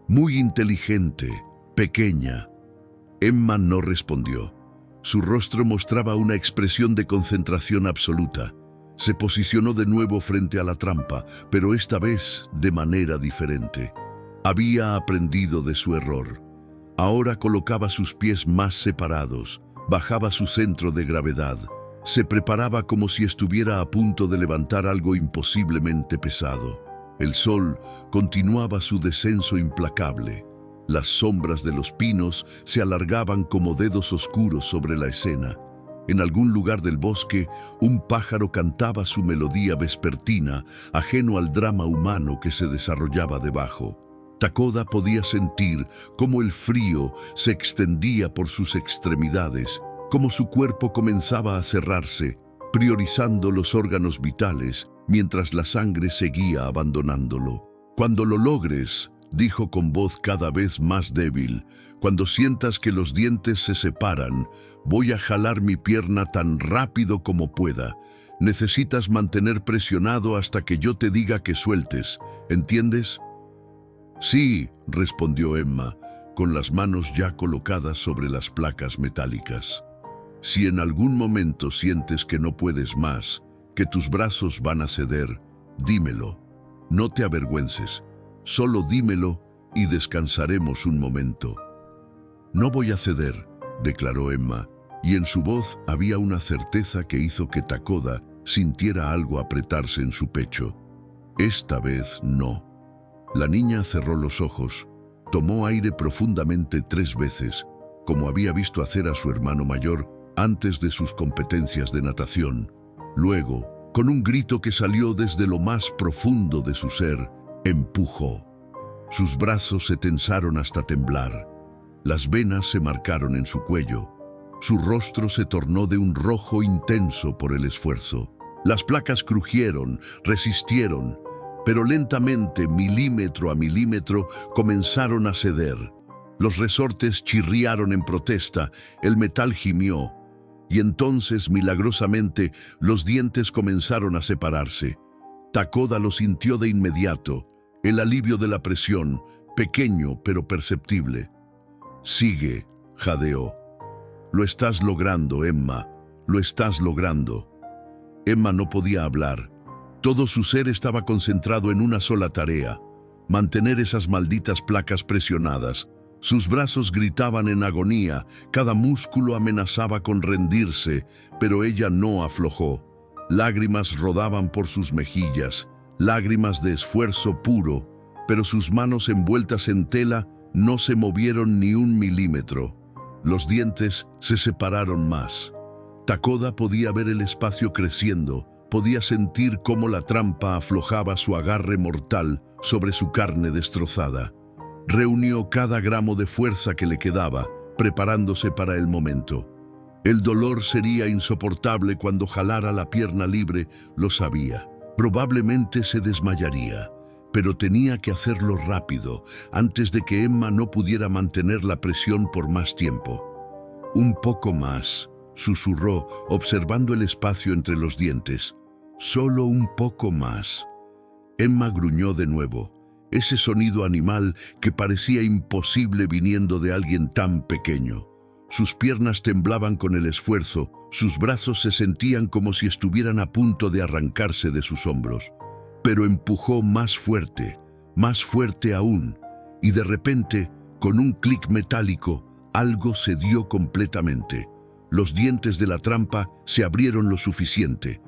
S1: muy inteligente, pequeña. Emma no respondió. Su rostro mostraba una expresión de concentración absoluta. Se posicionó de nuevo frente a la trampa, pero esta vez de manera diferente. Había aprendido de su error. Ahora colocaba sus pies más separados, bajaba su centro de gravedad. Se preparaba como si estuviera a punto de levantar algo imposiblemente pesado. El sol continuaba su descenso implacable. Las sombras de los pinos se alargaban como dedos oscuros sobre la escena. En algún lugar del bosque, un pájaro cantaba su melodía vespertina, ajeno al drama humano que se desarrollaba debajo. Takoda podía sentir cómo el frío se extendía por sus extremidades, cómo su cuerpo comenzaba a cerrarse, priorizando los órganos vitales, mientras la sangre seguía abandonándolo. «Cuando lo logres», dijo con voz cada vez más débil, «cuando sientas que los dientes se separan, voy a jalar mi pierna tan rápido como pueda. Necesitas mantener presionado hasta que yo te diga que sueltes, ¿entiendes?» «Sí», respondió Emma, con las manos ya colocadas sobre las placas metálicas. «Si en algún momento sientes que no puedes más, que tus brazos van a ceder, dímelo. No te avergüences. Solo dímelo y descansaremos un momento». «No voy a ceder», declaró Emma, y en su voz había una certeza que hizo que Takoda sintiera algo apretarse en su pecho. «Esta vez no». La niña cerró los ojos, tomó aire profundamente 3 veces, como había visto hacer a su hermano mayor antes de sus competencias de natación. Luego, con un grito que salió desde lo más profundo de su ser, empujó. Sus brazos se tensaron hasta temblar. Las venas se marcaron en su cuello. Su rostro se tornó de un rojo intenso por el esfuerzo. Las placas crujieron, resistieron, pero lentamente, milímetro a milímetro, comenzaron a ceder. Los resortes chirriaron en protesta, el metal gimió, y entonces, milagrosamente, los dientes comenzaron a separarse. Takoda lo sintió de inmediato, el alivio de la presión, pequeño pero perceptible. «Sigue», jadeó. «Lo estás logrando, Emma, lo estás logrando». Emma no podía hablar. Todo su ser estaba concentrado en una sola tarea: mantener esas malditas placas presionadas. Sus brazos gritaban en agonía, cada músculo amenazaba con rendirse, pero ella no aflojó. Lágrimas rodaban por sus mejillas, lágrimas de esfuerzo puro, pero sus manos envueltas en tela no se movieron ni un milímetro. Los dientes se separaron más. Takoda podía ver el espacio creciendo, podía sentir cómo la trampa aflojaba su agarre mortal sobre su carne destrozada. Reunió cada gramo de fuerza que le quedaba, preparándose para el momento. El dolor sería insoportable cuando jalara la pierna libre, lo sabía. Probablemente se desmayaría, pero tenía que hacerlo rápido, antes de que Emma no pudiera mantener la presión por más tiempo. «Un poco más», susurró, observando el espacio entre los dientes. «Solo un poco más». Emma gruñó de nuevo, ese sonido animal que parecía imposible viniendo de alguien tan pequeño. Sus piernas temblaban con el esfuerzo, sus brazos se sentían como si estuvieran a punto de arrancarse de sus hombros. Pero empujó más fuerte aún, y de repente, con un clic metálico, algo cedió completamente. Los dientes de la trampa se abrieron lo suficiente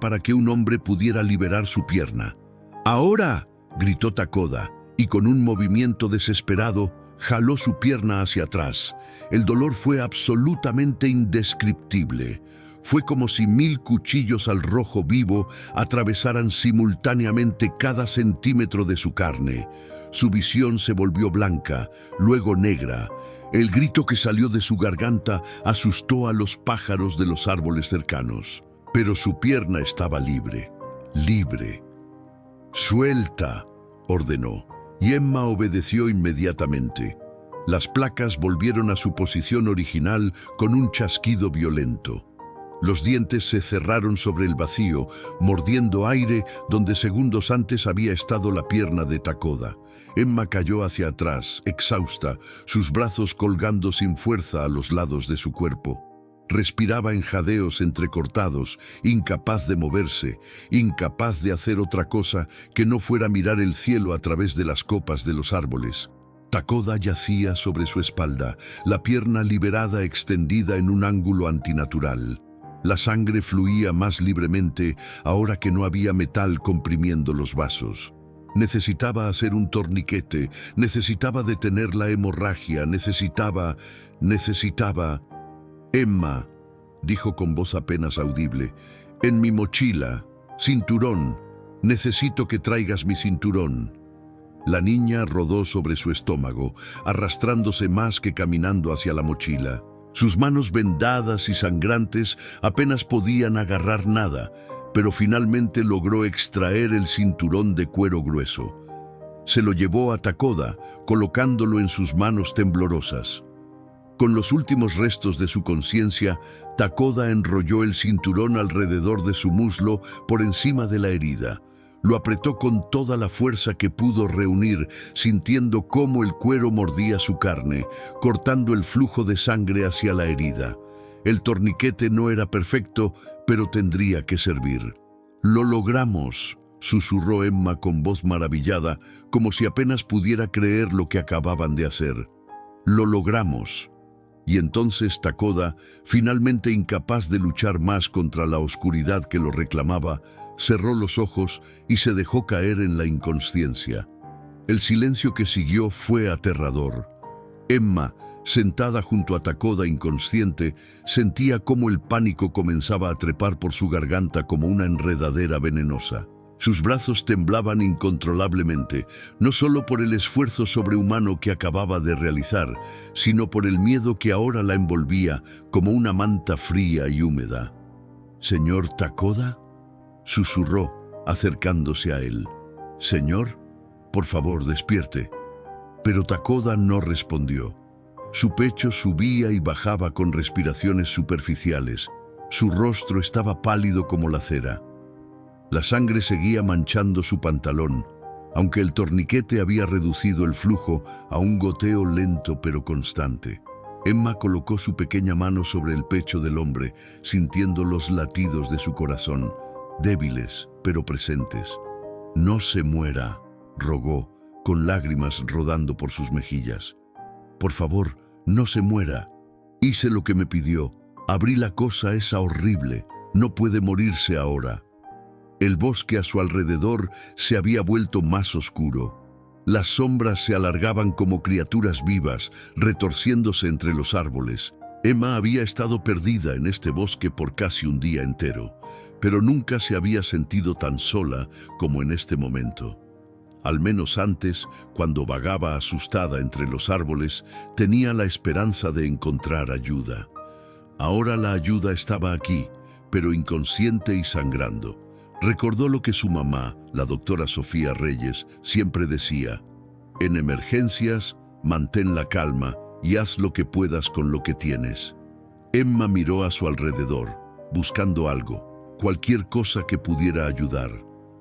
S1: para que un hombre pudiera liberar su pierna. «¡Ahora!», gritó Takoda, y con un movimiento desesperado, jaló su pierna hacia atrás. El dolor fue absolutamente indescriptible. Fue como si 1000 cuchillos al rojo vivo atravesaran simultáneamente cada centímetro de su carne. Su visión se volvió blanca, luego negra. El grito que salió de su garganta asustó a los pájaros de los árboles cercanos. Pero su pierna estaba libre. «Suelta», ordenó, y Emma obedeció inmediatamente. Las placas volvieron a su posición original con un chasquido violento. Los dientes se cerraron sobre el vacío, mordiendo aire donde segundos antes había estado la pierna de Takoda. Emma cayó hacia atrás, exhausta, sus brazos colgando sin fuerza a los lados de su cuerpo. Respiraba en jadeos entrecortados, incapaz de moverse, incapaz de hacer otra cosa que no fuera mirar el cielo a través de las copas de los árboles. Takoda yacía sobre su espalda, la pierna liberada extendida en un ángulo antinatural. La sangre fluía más libremente ahora que no había metal comprimiendo los vasos. Necesitaba hacer un torniquete, necesitaba detener la hemorragia, necesitaba... «Emma», dijo con voz apenas audible, «en mi mochila, cinturón, necesito que traigas mi cinturón». La niña rodó sobre su estómago, arrastrándose más que caminando hacia la mochila. Sus manos vendadas y sangrantes apenas podían agarrar nada, pero finalmente logró extraer el cinturón de cuero grueso. Se lo llevó a Takoda, colocándolo en sus manos temblorosas. Con los últimos restos de su conciencia, Takoda enrolló el cinturón alrededor de su muslo por encima de la herida. Lo apretó con toda la fuerza que pudo reunir, sintiendo cómo el cuero mordía su carne, cortando el flujo de sangre hacia la herida. El torniquete no era perfecto, pero tendría que servir. «Lo logramos», susurró Emma con voz maravillada, como si apenas pudiera creer lo que acababan de hacer. «Lo logramos». Y entonces Takoda, finalmente incapaz de luchar más contra la oscuridad que lo reclamaba, cerró los ojos y se dejó caer en la inconsciencia. El silencio que siguió fue aterrador. Emma, sentada junto a Takoda inconsciente, sentía cómo el pánico comenzaba a trepar por su garganta como una enredadera venenosa. Sus brazos temblaban incontrolablemente, no solo por el esfuerzo sobrehumano que acababa de realizar, sino por el miedo que ahora la envolvía como una manta fría y húmeda. «¿Señor Takoda?», susurró, acercándose a él. «Señor, por favor, despierte». Pero Takoda no respondió. Su pecho subía y bajaba con respiraciones superficiales. Su rostro estaba pálido como la cera. La sangre seguía manchando su pantalón, aunque el torniquete había reducido el flujo a un goteo lento pero constante. Emma colocó su pequeña mano sobre el pecho del hombre, sintiendo los latidos de su corazón, débiles pero presentes. «No se muera», rogó, con lágrimas rodando por sus mejillas. «Por favor, no se muera. Hice lo que me pidió. Abrí la cosa esa horrible. No puede morirse ahora». El bosque a su alrededor se había vuelto más oscuro. Las sombras se alargaban como criaturas vivas, retorciéndose entre los árboles. Emma había estado perdida en este bosque por casi un día entero, pero nunca se había sentido tan sola como en este momento. Al menos antes, cuando vagaba asustada entre los árboles, tenía la esperanza de encontrar ayuda. Ahora la ayuda estaba aquí, pero inconsciente y sangrando. Recordó lo que su mamá, la doctora Sofía Reyes, siempre decía: «En emergencias, mantén la calma y haz lo que puedas con lo que tienes». Emma miró a su alrededor, buscando algo, cualquier cosa que pudiera ayudar.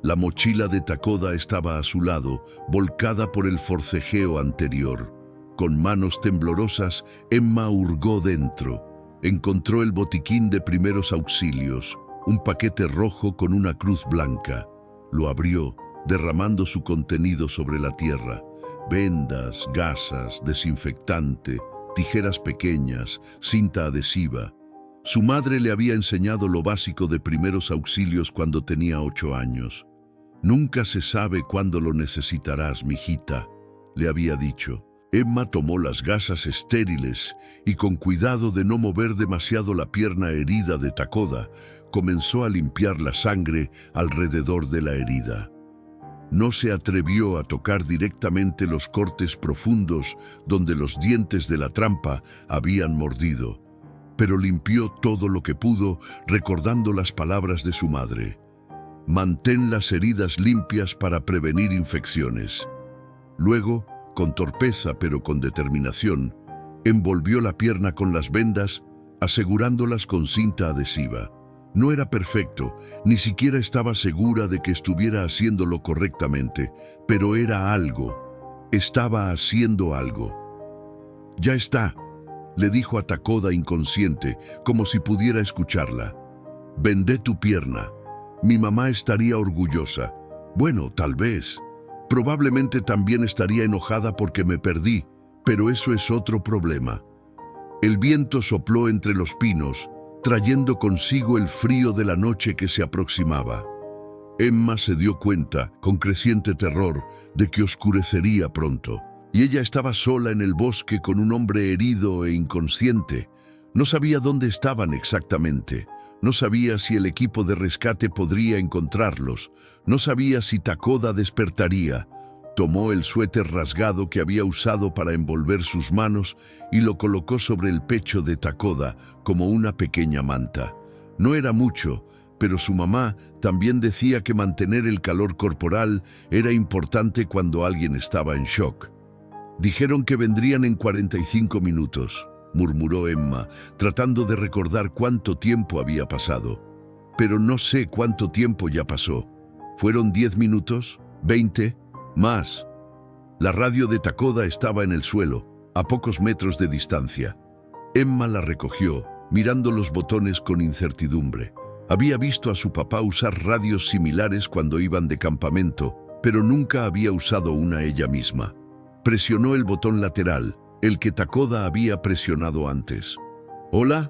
S1: La mochila de Takoda estaba a su lado, volcada por el forcejeo anterior. Con manos temblorosas, Emma hurgó dentro. Encontró el botiquín de primeros auxilios, un paquete rojo con una cruz blanca. Lo abrió, derramando su contenido sobre la tierra. Vendas, gasas, desinfectante, tijeras pequeñas, cinta adhesiva. Su madre le había enseñado lo básico de primeros auxilios cuando tenía 8 años. «Nunca se sabe cuándo lo necesitarás, mijita», le había dicho. Emma tomó las gasas estériles y, con cuidado de no mover demasiado la pierna herida de Takoda, comenzó a limpiar la sangre alrededor de la herida. No se atrevió a tocar directamente los cortes profundos donde los dientes de la trampa habían mordido, pero limpió todo lo que pudo, recordando las palabras de su madre: «Mantén las heridas limpias para prevenir infecciones». Luego, con torpeza pero con determinación, envolvió la pierna con las vendas, asegurándolas con cinta adhesiva. No era perfecto, ni siquiera estaba segura de que estuviera haciéndolo correctamente, pero era algo. Estaba haciendo algo. «Ya está», le dijo a Takoda inconsciente, como si pudiera escucharla. «Vendé tu pierna. Mi mamá estaría orgullosa. Bueno, tal vez. Probablemente también estaría enojada porque me perdí, pero eso es otro problema». El viento sopló entre los pinos, trayendo consigo el frío de la noche que se aproximaba. Emma se dio cuenta, con creciente terror, de que oscurecería pronto, y ella estaba sola en el bosque con un hombre herido e inconsciente. No sabía dónde estaban exactamente. No sabía si el equipo de rescate podría encontrarlos. No sabía si Takoda despertaría. Tomó el suéter rasgado que había usado para envolver sus manos y lo colocó sobre el pecho de Takoda como una pequeña manta. No era mucho, pero su mamá también decía que mantener el calor corporal era importante cuando alguien estaba en shock. «Dijeron que vendrían en 45 minutos», murmuró Emma, tratando de recordar cuánto tiempo había pasado. «Pero no sé cuánto tiempo ya pasó. ¿Fueron 10 minutos? ¿20? Más». La radio de Takoda estaba en el suelo, a pocos metros de distancia. Emma la recogió, mirando los botones con incertidumbre. Había visto a su papá usar radios similares cuando iban de campamento, pero nunca había usado una ella misma. Presionó el botón lateral, el que Takoda había presionado antes. «¿Hola?»,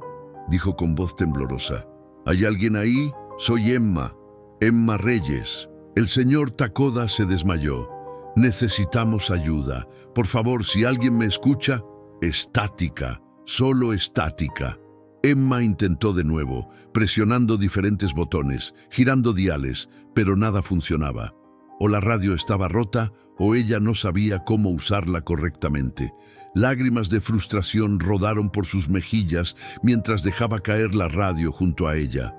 S1: dijo con voz temblorosa. «¿Hay alguien ahí? Soy Emma. Emma Reyes». El señor Takoda se desmayó. «Necesitamos ayuda. Por favor, si alguien me escucha». «Estática, solo estática». Emma intentó de nuevo, presionando diferentes botones, girando diales, pero nada funcionaba. O la radio estaba rota, o ella no sabía cómo usarla correctamente. Lágrimas de frustración rodaron por sus mejillas mientras dejaba caer la radio junto a ella.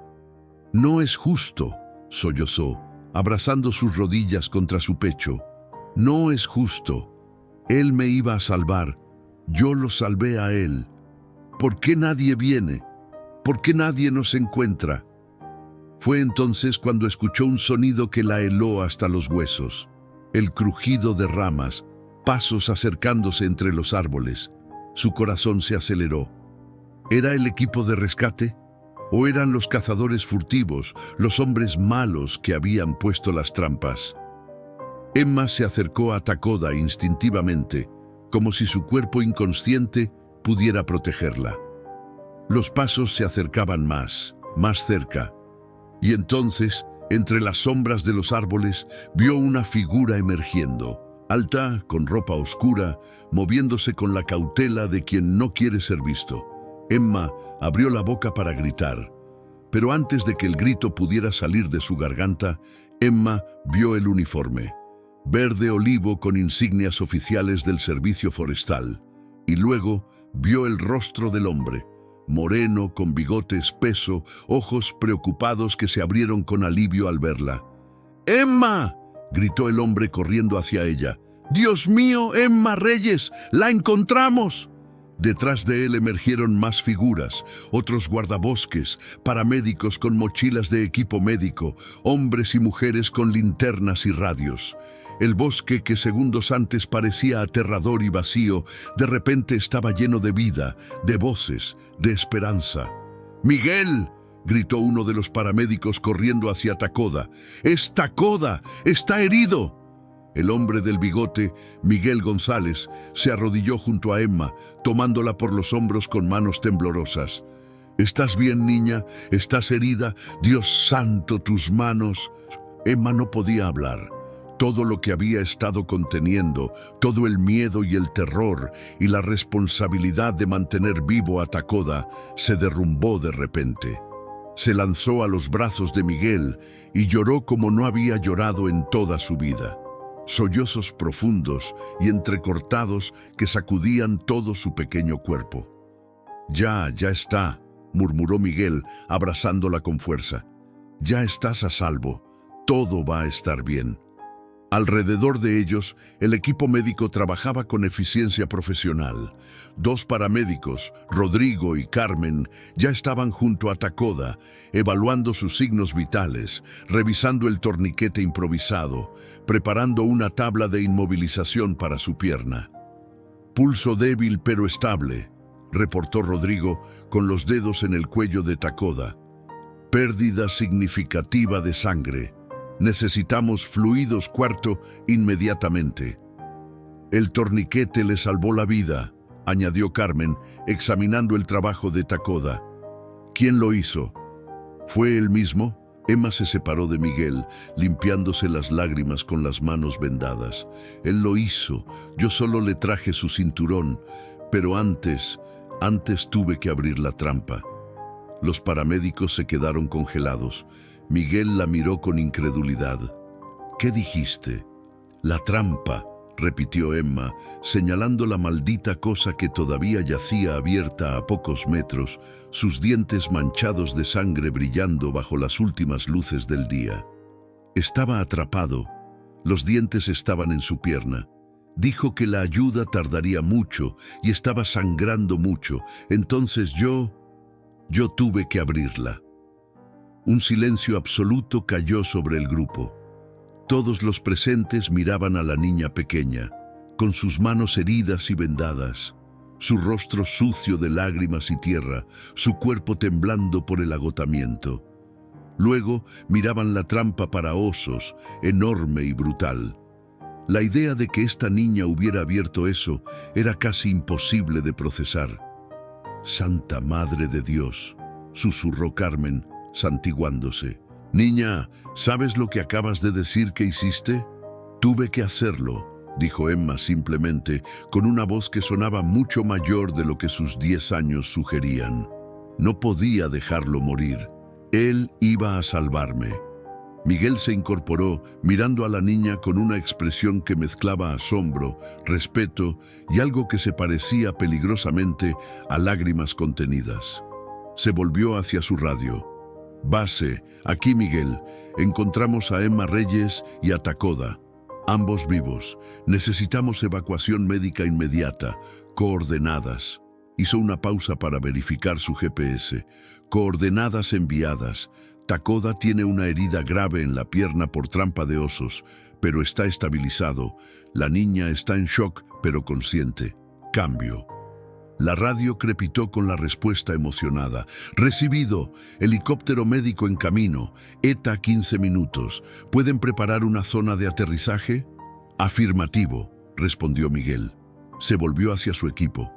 S1: «No es justo», sollozó, abrazando sus rodillas contra su pecho. «No es justo. Él me iba a salvar. Yo lo salvé a él. ¿Por qué nadie viene? ¿Por qué nadie nos encuentra?». Fue entonces cuando escuchó un sonido que la heló hasta los huesos. El crujido de ramas, pasos acercándose entre los árboles. Su corazón se aceleró. ¿Era el equipo de rescate? ¿O eran los cazadores furtivos, los hombres malos que habían puesto las trampas? Emma se acercó a Takoda instintivamente, como si su cuerpo inconsciente pudiera protegerla. Los pasos se acercaban más cerca, y entonces, entre las sombras de los árboles, vio una figura emergiendo, alta, con ropa oscura, moviéndose con la cautela de quien no quiere ser visto. Emma abrió la boca para gritar, pero antes de que el grito pudiera salir de su garganta, Emma vio el uniforme, verde olivo con insignias oficiales del servicio forestal, y luego vio el rostro del hombre, moreno, con bigote espeso, ojos preocupados que se abrieron con alivio al verla. «¡Emma!», gritó el hombre corriendo hacia ella. «¡Dios mío, Emma Reyes! ¡La encontramos!». Detrás de él emergieron más figuras, otros guardabosques, paramédicos con mochilas de equipo médico, hombres y mujeres con linternas y radios. El bosque, que segundos antes parecía aterrador y vacío, de repente estaba lleno de vida, de voces, de esperanza. «¡Miguel!», gritó uno de los paramédicos corriendo hacia Takoda. «¡Es Takoda! ¡Está herido!». El hombre del bigote, Miguel González, se arrodilló junto a Emma, tomándola por los hombros con manos temblorosas. «¿Estás bien, niña? ¿Estás herida? Dios santo, tus manos». Emma no podía hablar. Todo lo que había estado conteniendo, todo el miedo y el terror y la responsabilidad de mantener vivo a Takoda, se derrumbó de repente. Se lanzó a los brazos de Miguel y lloró como no había llorado en toda su vida. Sollozos profundos y entrecortados que sacudían todo su pequeño cuerpo. Ya está», murmuró Miguel, abrazándola con fuerza. «Ya estás a salvo. Todo va a estar bien». Alrededor de ellos, el equipo médico trabajaba con eficiencia profesional. 2 paramédicos, Rodrigo y Carmen, ya estaban junto a Takoda, evaluando sus signos vitales, revisando el torniquete improvisado, preparando una tabla de inmovilización para su pierna. «Pulso débil pero estable», reportó Rodrigo con los dedos en el cuello de Takoda. «Pérdida significativa de sangre. Necesitamos fluidos cuarto inmediatamente». «El torniquete le salvó la vida», añadió Carmen, examinando el trabajo de Takoda. «¿Quién lo hizo? ¿Fue él mismo?» Emma se separó de Miguel, limpiándose las lágrimas con las manos vendadas. «Él lo hizo. Yo solo le traje su cinturón. Pero antes tuve que abrir la trampa». Los paramédicos se quedaron congelados. Miguel la miró con incredulidad. «¿Qué dijiste?» «La trampa», repitió Emma, señalando la maldita cosa que todavía yacía abierta a pocos metros, sus dientes manchados de sangre brillando bajo las últimas luces del día. Estaba atrapado. Los dientes estaban en su pierna. Dijo que la ayuda tardaría mucho y estaba sangrando mucho. Entonces yo tuve que abrirla. Un silencio absoluto cayó sobre el grupo. Todos los presentes miraban a la niña pequeña, con sus manos heridas y vendadas, su rostro sucio de lágrimas y tierra, su cuerpo temblando por el agotamiento. Luego miraban la trampa para osos, enorme y brutal. La idea de que esta niña hubiera abierto eso era casi imposible de procesar. «Santa Madre de Dios», susurró Carmen, santiguándose. «Niña, ¿sabes lo que acabas de decir que hiciste?» «Tuve que hacerlo», dijo Emma simplemente, con una voz que sonaba mucho mayor de lo que sus 10 años sugerían. «No podía dejarlo morir. Él iba a salvarme». Miguel se incorporó, mirando a la niña con una expresión que mezclaba asombro, respeto y algo que se parecía peligrosamente a lágrimas contenidas. Se volvió hacia su radio. «Base, aquí Miguel. Encontramos a Emma Reyes y a Takoda. Ambos vivos. Necesitamos evacuación médica inmediata. Coordenadas». Hizo una pausa para verificar su GPS. «Coordenadas enviadas. Takoda tiene una herida grave en la pierna por trampa de osos, pero está estabilizado. La niña está en shock, pero consciente. Cambio». La radio crepitó con la respuesta emocionada. «Recibido. Helicóptero médico en camino. ETA 15 minutos. ¿Pueden preparar una zona de aterrizaje?» «Afirmativo», respondió Miguel. Se volvió hacia su equipo.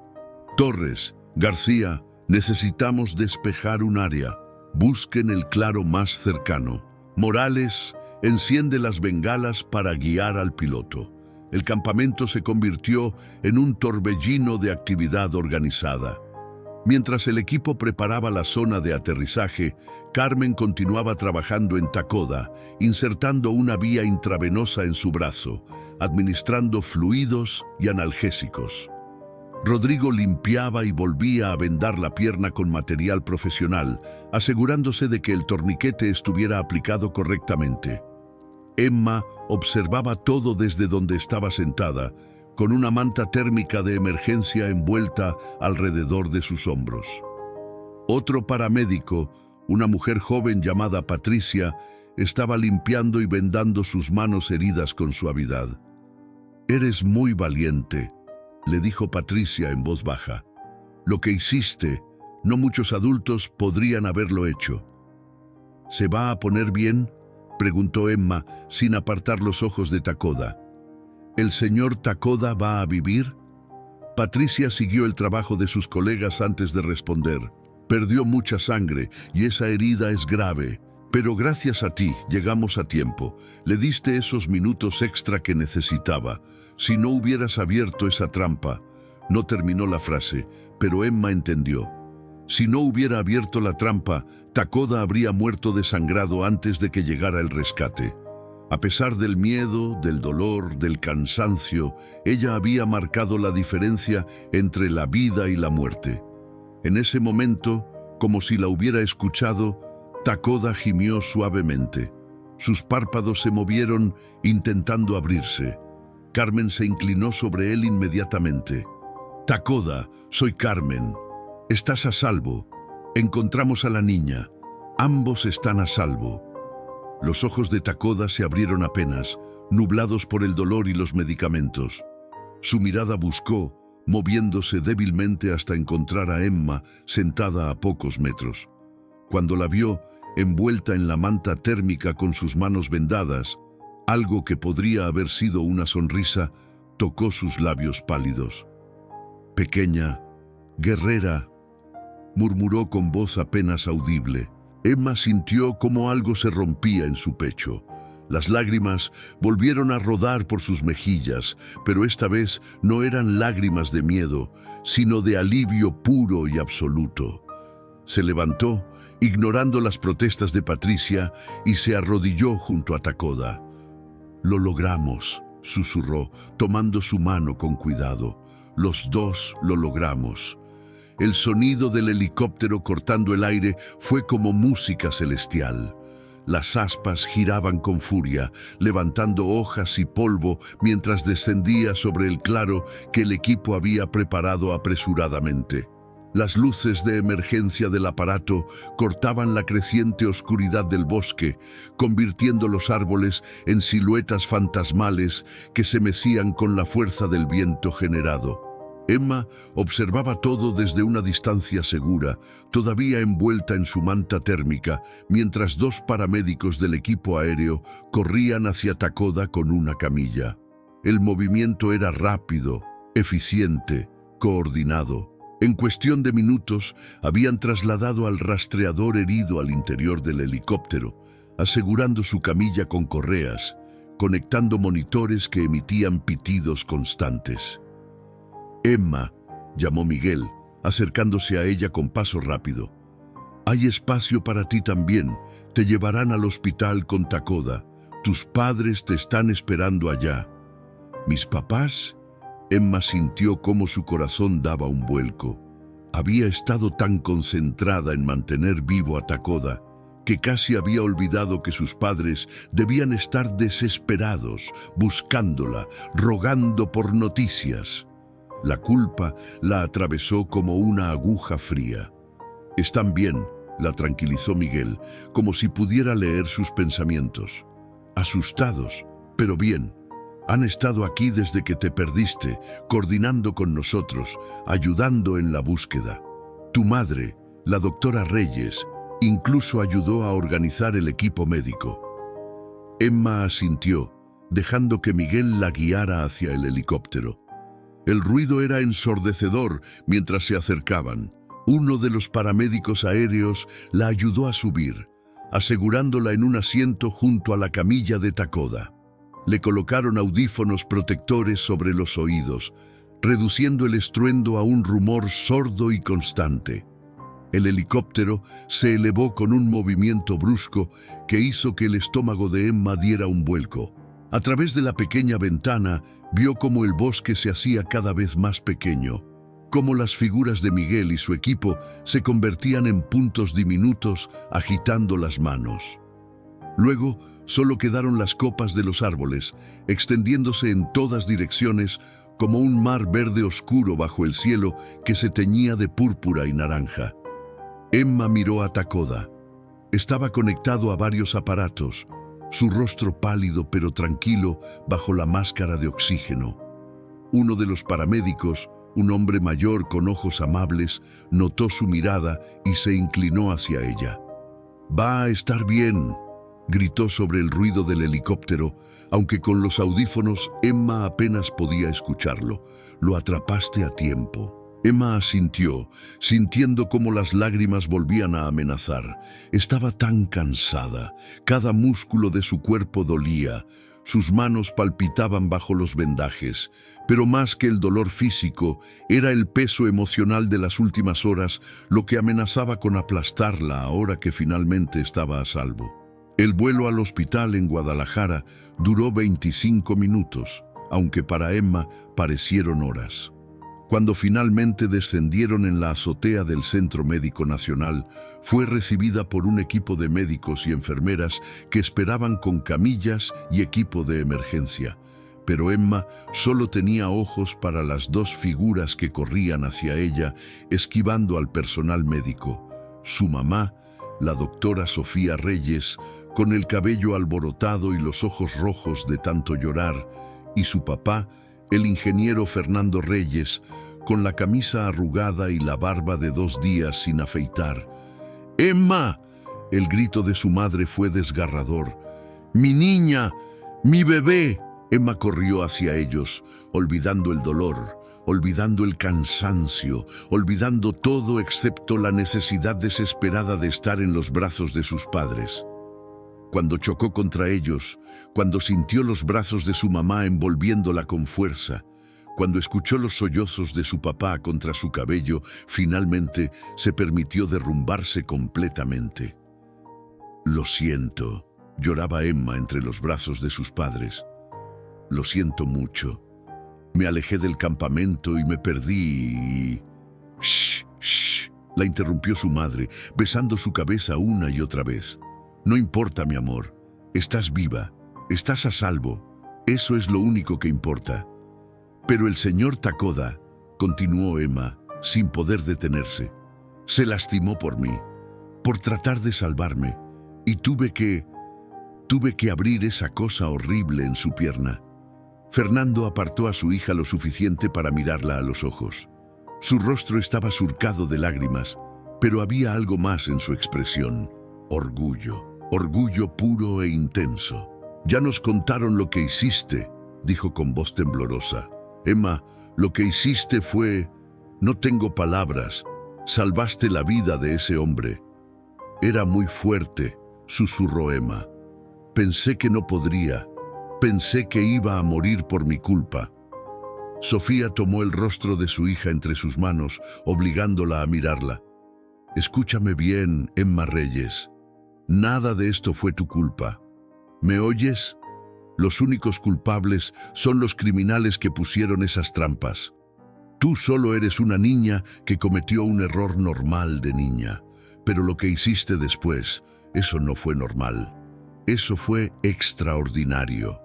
S1: «Torres, García, necesitamos despejar un área. Busquen el claro más cercano. Morales, enciende las bengalas para guiar al piloto». El campamento se convirtió en un torbellino de actividad organizada. Mientras el equipo preparaba la zona de aterrizaje, Carmen continuaba trabajando en Takoda, insertando una vía intravenosa en su brazo, administrando fluidos y analgésicos. Rodrigo limpiaba y volvía a vendar la pierna con material profesional, asegurándose de que el torniquete estuviera aplicado correctamente. Emma observaba todo desde donde estaba sentada, con una manta térmica de emergencia envuelta alrededor de sus hombros. Otro paramédico, una mujer joven llamada Patricia, estaba limpiando y vendando sus manos heridas con suavidad. «Eres muy valiente», le dijo Patricia en voz baja. «Lo que hiciste, no muchos adultos podrían haberlo hecho». «¿Se va a poner bien?», preguntó Emma, sin apartar los ojos de Takoda. «¿El señor Takoda va a vivir?». Patricia siguió el trabajo de sus colegas antes de responder. «Perdió mucha sangre y esa herida es grave. Pero gracias a ti llegamos a tiempo. Le diste esos minutos extra que necesitaba. Si no hubieras abierto esa trampa». No terminó la frase, pero Emma entendió. Si no hubiera abierto la trampa, Takoda habría muerto desangrado antes de que llegara el rescate. A pesar del miedo, del dolor, del cansancio, ella había marcado la diferencia entre la vida y la muerte. En ese momento, como si la hubiera escuchado, Takoda gimió suavemente. Sus párpados se movieron intentando abrirse. Carmen se inclinó sobre él inmediatamente. «Takoda, soy Carmen. Estás a salvo. Encontramos a la niña. Ambos están a salvo». Los ojos de Takoda se abrieron apenas, nublados por el dolor y los medicamentos. Su mirada buscó, moviéndose débilmente hasta encontrar a Emma sentada a pocos metros. Cuando la vio, envuelta en la manta térmica con sus manos vendadas, algo que podría haber sido una sonrisa, tocó sus labios pálidos. «Pequeña, guerrera», murmuró con voz apenas audible. Emma sintió como algo se rompía en su pecho. Las lágrimas volvieron a rodar por sus mejillas, pero esta vez no eran lágrimas de miedo, sino de alivio puro y absoluto. Se levantó, ignorando las protestas de Patricia, y se arrodilló junto a Takoda. «Lo logramos», susurró, tomando su mano con cuidado. «Los dos lo logramos». El sonido del helicóptero cortando el aire fue como música celestial. Las aspas giraban con furia, levantando hojas y polvo mientras descendía sobre el claro que el equipo había preparado apresuradamente. Las luces de emergencia del aparato cortaban la creciente oscuridad del bosque, convirtiendo los árboles en siluetas fantasmales que se mecían con la fuerza del viento generado. Emma observaba todo desde una distancia segura, todavía envuelta en su manta térmica, mientras dos paramédicos del equipo aéreo corrían hacia Takoda con una camilla. El movimiento era rápido, eficiente, coordinado. En cuestión de minutos, habían trasladado al rastreador herido al interior del helicóptero, asegurando su camilla con correas, conectando monitores que emitían pitidos constantes. «Emma», llamó Miguel, acercándose a ella con paso rápido. «Hay espacio para ti también. Te llevarán al hospital con Takoda. Tus padres te están esperando allá». «¿Mis papás?». Emma sintió cómo su corazón daba un vuelco. Había estado tan concentrada en mantener vivo a Takoda que casi había olvidado que sus padres debían estar desesperados, buscándola, rogando por noticias. La culpa la atravesó como una aguja fría. «Están bien», la tranquilizó Miguel, como si pudiera leer sus pensamientos. «Asustados, pero bien. Han estado aquí desde que te perdiste, coordinando con nosotros, ayudando en la búsqueda. Tu madre, la doctora Reyes, incluso ayudó a organizar el equipo médico». Emma asintió, dejando que Miguel la guiara hacia el helicóptero. El ruido era ensordecedor mientras se acercaban. Uno de los paramédicos aéreos la ayudó a subir, asegurándola en un asiento junto a la camilla de Takoda. Le colocaron audífonos protectores sobre los oídos, reduciendo el estruendo a un rumor sordo y constante. El helicóptero se elevó con un movimiento brusco que hizo que el estómago de Emma diera un vuelco. A través de la pequeña ventana vio cómo el bosque se hacía cada vez más pequeño, cómo las figuras de Miguel y su equipo se convertían en puntos diminutos agitando las manos. Luego solo quedaron las copas de los árboles, extendiéndose en todas direcciones como un mar verde oscuro bajo el cielo que se teñía de púrpura y naranja. Emma miró a Takoda. Estaba conectado a varios aparatos, su rostro pálido pero tranquilo bajo la máscara de oxígeno. Uno de los paramédicos, un hombre mayor con ojos amables, notó su mirada y se inclinó hacia ella. «Va a estar bien», gritó sobre el ruido del helicóptero, aunque con los audífonos Emma apenas podía escucharlo. «Lo atrapaste a tiempo». Emma asintió, sintiendo cómo las lágrimas volvían a amenazar. Estaba tan cansada, cada músculo de su cuerpo dolía, sus manos palpitaban bajo los vendajes, pero más que el dolor físico, era el peso emocional de las últimas horas lo que amenazaba con aplastarla ahora que finalmente estaba a salvo. El vuelo al hospital en Guadalajara duró 25 minutos, aunque para Emma parecieron horas. Cuando finalmente descendieron en la azotea del Centro Médico Nacional, fue recibida por un equipo de médicos y enfermeras que esperaban con camillas y equipo de emergencia. Pero Emma solo tenía ojos para las dos figuras que corrían hacia ella, esquivando al personal médico. Su mamá, la doctora Sofía Reyes, con el cabello alborotado y los ojos rojos de tanto llorar, y su papá, el ingeniero Fernando Reyes, con la camisa arrugada y la barba de 2 días sin afeitar. ¡Emma! El grito de su madre fue desgarrador. ¡Mi niña! ¡Mi bebé! Emma corrió hacia ellos, olvidando el dolor, olvidando el cansancio, olvidando todo excepto la necesidad desesperada de estar en los brazos de sus padres. Cuando chocó contra ellos, cuando sintió los brazos de su mamá envolviéndola con fuerza, cuando escuchó los sollozos de su papá contra su cabello, finalmente se permitió derrumbarse completamente. «Lo siento», lloraba Emma entre los brazos de sus padres. «Lo siento mucho. Me alejé del campamento y me perdí y...» «Shh, shh», la interrumpió su madre, besando su cabeza una y otra vez. «No importa, mi amor. Estás viva. Estás a salvo. Eso es lo único que importa». «Pero el señor Takoda», continuó Emma, sin poder detenerse, «se lastimó por mí, por tratar de salvarme, y tuve que abrir esa cosa horrible en su pierna». Fernando apartó a su hija lo suficiente para mirarla a los ojos. Su rostro estaba surcado de lágrimas, pero había algo más en su expresión: orgullo, orgullo puro e intenso. «Ya nos contaron lo que hiciste», dijo con voz temblorosa. «Emma, lo que hiciste fue... no tengo palabras. Salvaste la vida de ese hombre». «Era muy fuerte», susurró Emma. «Pensé que no podría. Pensé que iba a morir por mi culpa». Sofía tomó el rostro de su hija entre sus manos, obligándola a mirarla. «Escúchame bien, Emma Reyes. Nada de esto fue tu culpa. ¿Me oyes? Los únicos culpables son los criminales que pusieron esas trampas. Tú solo eres una niña que cometió un error normal de niña. Pero lo que hiciste después, eso no fue normal. Eso fue extraordinario».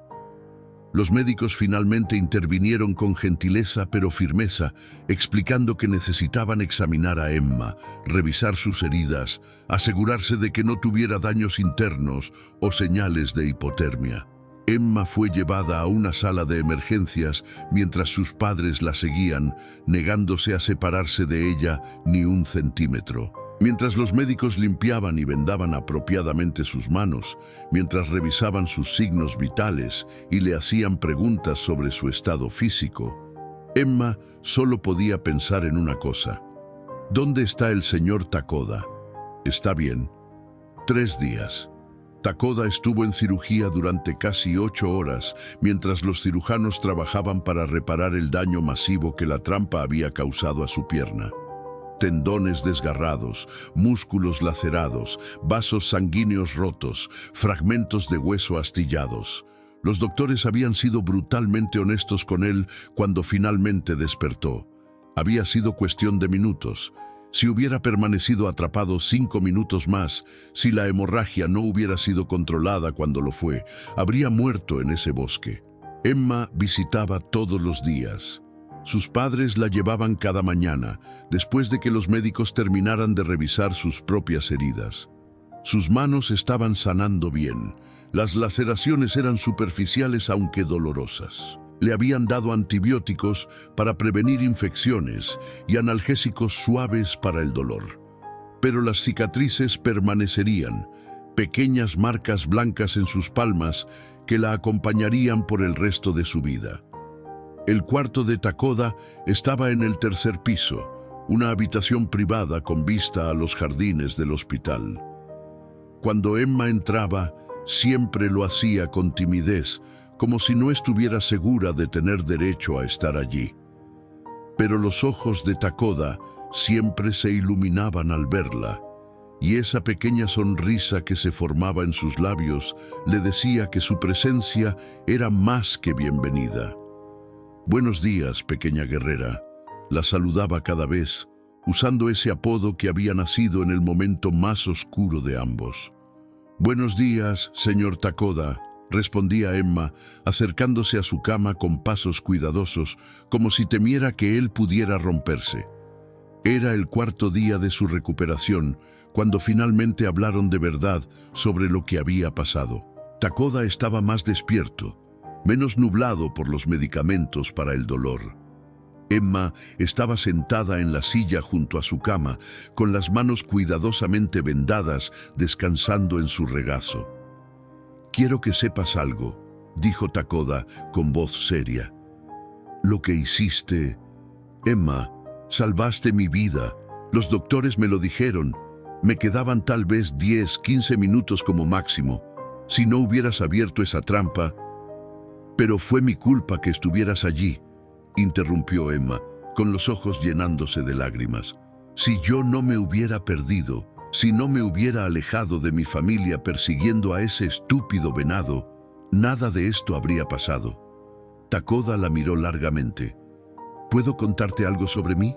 S1: Los médicos finalmente intervinieron con gentileza pero firmeza, explicando que necesitaban examinar a Emma, revisar sus heridas, asegurarse de que no tuviera daños internos o señales de hipotermia. Emma fue llevada a una sala de emergencias mientras sus padres la seguían, negándose a separarse de ella ni un centímetro. Mientras los médicos limpiaban y vendaban apropiadamente sus manos, mientras revisaban sus signos vitales y le hacían preguntas sobre su estado físico, Emma solo podía pensar en una cosa: ¿dónde está el señor Takoda? Está bien. 3 días. Takoda estuvo en cirugía durante casi 8 horas, mientras los cirujanos trabajaban para reparar el daño masivo que la trampa había causado a su pierna. Tendones desgarrados, músculos lacerados, vasos sanguíneos rotos, fragmentos de hueso astillados. Los doctores habían sido brutalmente honestos con él cuando finalmente despertó. Había sido cuestión de minutos. Si hubiera permanecido atrapado 5 minutos más, si la hemorragia no hubiera sido controlada cuando lo fue, habría muerto en ese bosque. Emma visitaba todos los días. Sus padres la llevaban cada mañana, después de que los médicos terminaran de revisar sus propias heridas. Sus manos estaban sanando bien. Las laceraciones eran superficiales aunque dolorosas. Le habían dado antibióticos para prevenir infecciones y analgésicos suaves para el dolor. Pero las cicatrices permanecerían, pequeñas marcas blancas en sus palmas que la acompañarían por el resto de su vida. El cuarto de Takoda estaba en el 3er piso, una habitación privada con vista a los jardines del hospital. Cuando Emma entraba, siempre lo hacía con timidez, como si no estuviera segura de tener derecho a estar allí. Pero los ojos de Takoda siempre se iluminaban al verla, y esa pequeña sonrisa que se formaba en sus labios le decía que su presencia era más que bienvenida. «Buenos días, pequeña guerrera», La saludaba cada vez, usando ese apodo que había nacido en el momento más oscuro de ambos. «Buenos días, señor Takoda», respondía Emma, acercándose a su cama con pasos cuidadosos, como si temiera que él pudiera romperse. Era el cuarto día de su recuperación, cuando finalmente hablaron de verdad sobre lo que había pasado. Takoda estaba más despierto, menos nublado por los medicamentos para el dolor. Emma estaba sentada en la silla junto a su cama, con las manos cuidadosamente vendadas, descansando en su regazo. «Quiero que sepas algo», dijo Takoda con voz seria. «Lo que hiciste, Emma, salvaste mi vida. Los doctores me lo dijeron. Me quedaban tal vez 10, 15 minutos como máximo. Si no hubieras abierto esa trampa...» «Pero fue mi culpa que estuvieras allí», interrumpió Emma, con los ojos llenándose de lágrimas. «Si yo no me hubiera perdido, si no me hubiera alejado de mi familia persiguiendo a ese estúpido venado, nada de esto habría pasado». Takoda la miró largamente. «¿Puedo contarte algo sobre mí?».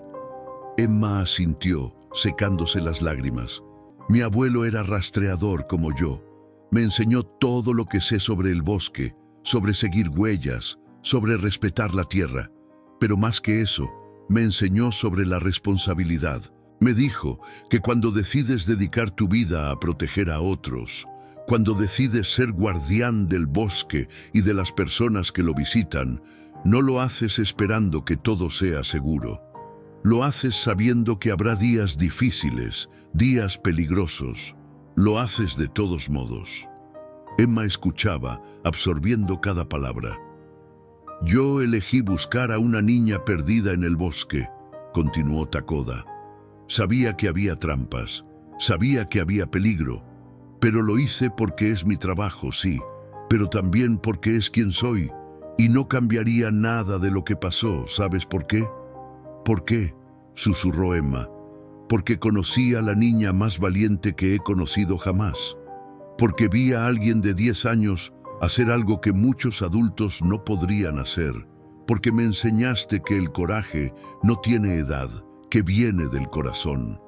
S1: Emma asintió, secándose las lágrimas. «Mi abuelo era rastreador como yo. Me enseñó todo lo que sé sobre el bosque, sobre seguir huellas, sobre respetar la tierra. Pero más que eso, me enseñó sobre la responsabilidad. Me dijo que cuando decides dedicar tu vida a proteger a otros, cuando decides ser guardián del bosque y de las personas que lo visitan, no lo haces esperando que todo sea seguro. Lo haces sabiendo que habrá días difíciles, días peligrosos. Lo haces de todos modos». Emma escuchaba, absorbiendo cada palabra. «Yo elegí buscar a una niña perdida en el bosque», continuó Takoda. «Sabía que había trampas, sabía que había peligro, pero lo hice porque es mi trabajo, sí, pero también porque es quien soy, y no cambiaría nada de lo que pasó. ¿Sabes por qué?». «¿Por qué?», susurró Emma. «Porque conocí a la niña más valiente que he conocido jamás. Porque vi a alguien de 10 años hacer algo que muchos adultos no podrían hacer. Porque me enseñaste que el coraje no tiene edad, que viene del corazón».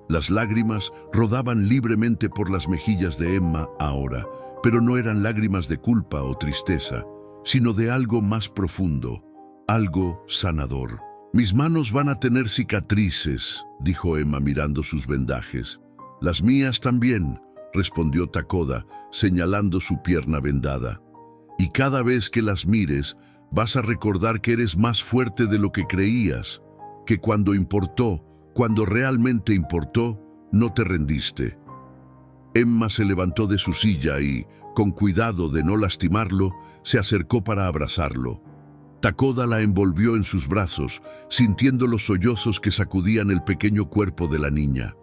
S1: Las lágrimas rodaban libremente por las mejillas de Emma ahora, pero no eran lágrimas de culpa o tristeza, sino de algo más profundo, algo sanador. «Mis manos van a tener cicatrices», dijo Emma mirando sus vendajes. «Las mías también», respondió Takoda, señalando su pierna vendada. «Y cada vez que las mires, vas a recordar que eres más fuerte de lo que creías, que cuando importó, cuando realmente importó, no te rendiste». Emma se levantó de su silla y, con cuidado de no lastimarlo, se acercó para abrazarlo. Takoda la envolvió en sus brazos, sintiendo los sollozos que sacudían el pequeño cuerpo de la niña.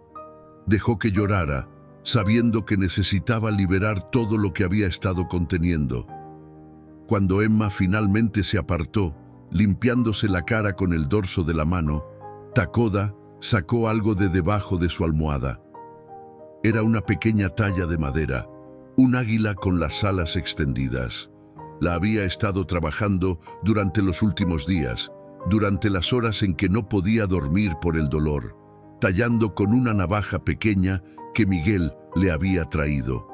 S1: Dejó que llorara, sabiendo que necesitaba liberar todo lo que había estado conteniendo. Cuando Emma finalmente se apartó, limpiándose la cara con el dorso de la mano, Takoda sacó algo de debajo de su almohada. Era una pequeña talla de madera, un águila con las alas extendidas. La había estado trabajando durante los últimos días, durante las horas en que no podía dormir por el dolor, tallando con una navaja pequeña que Miguel le había traído.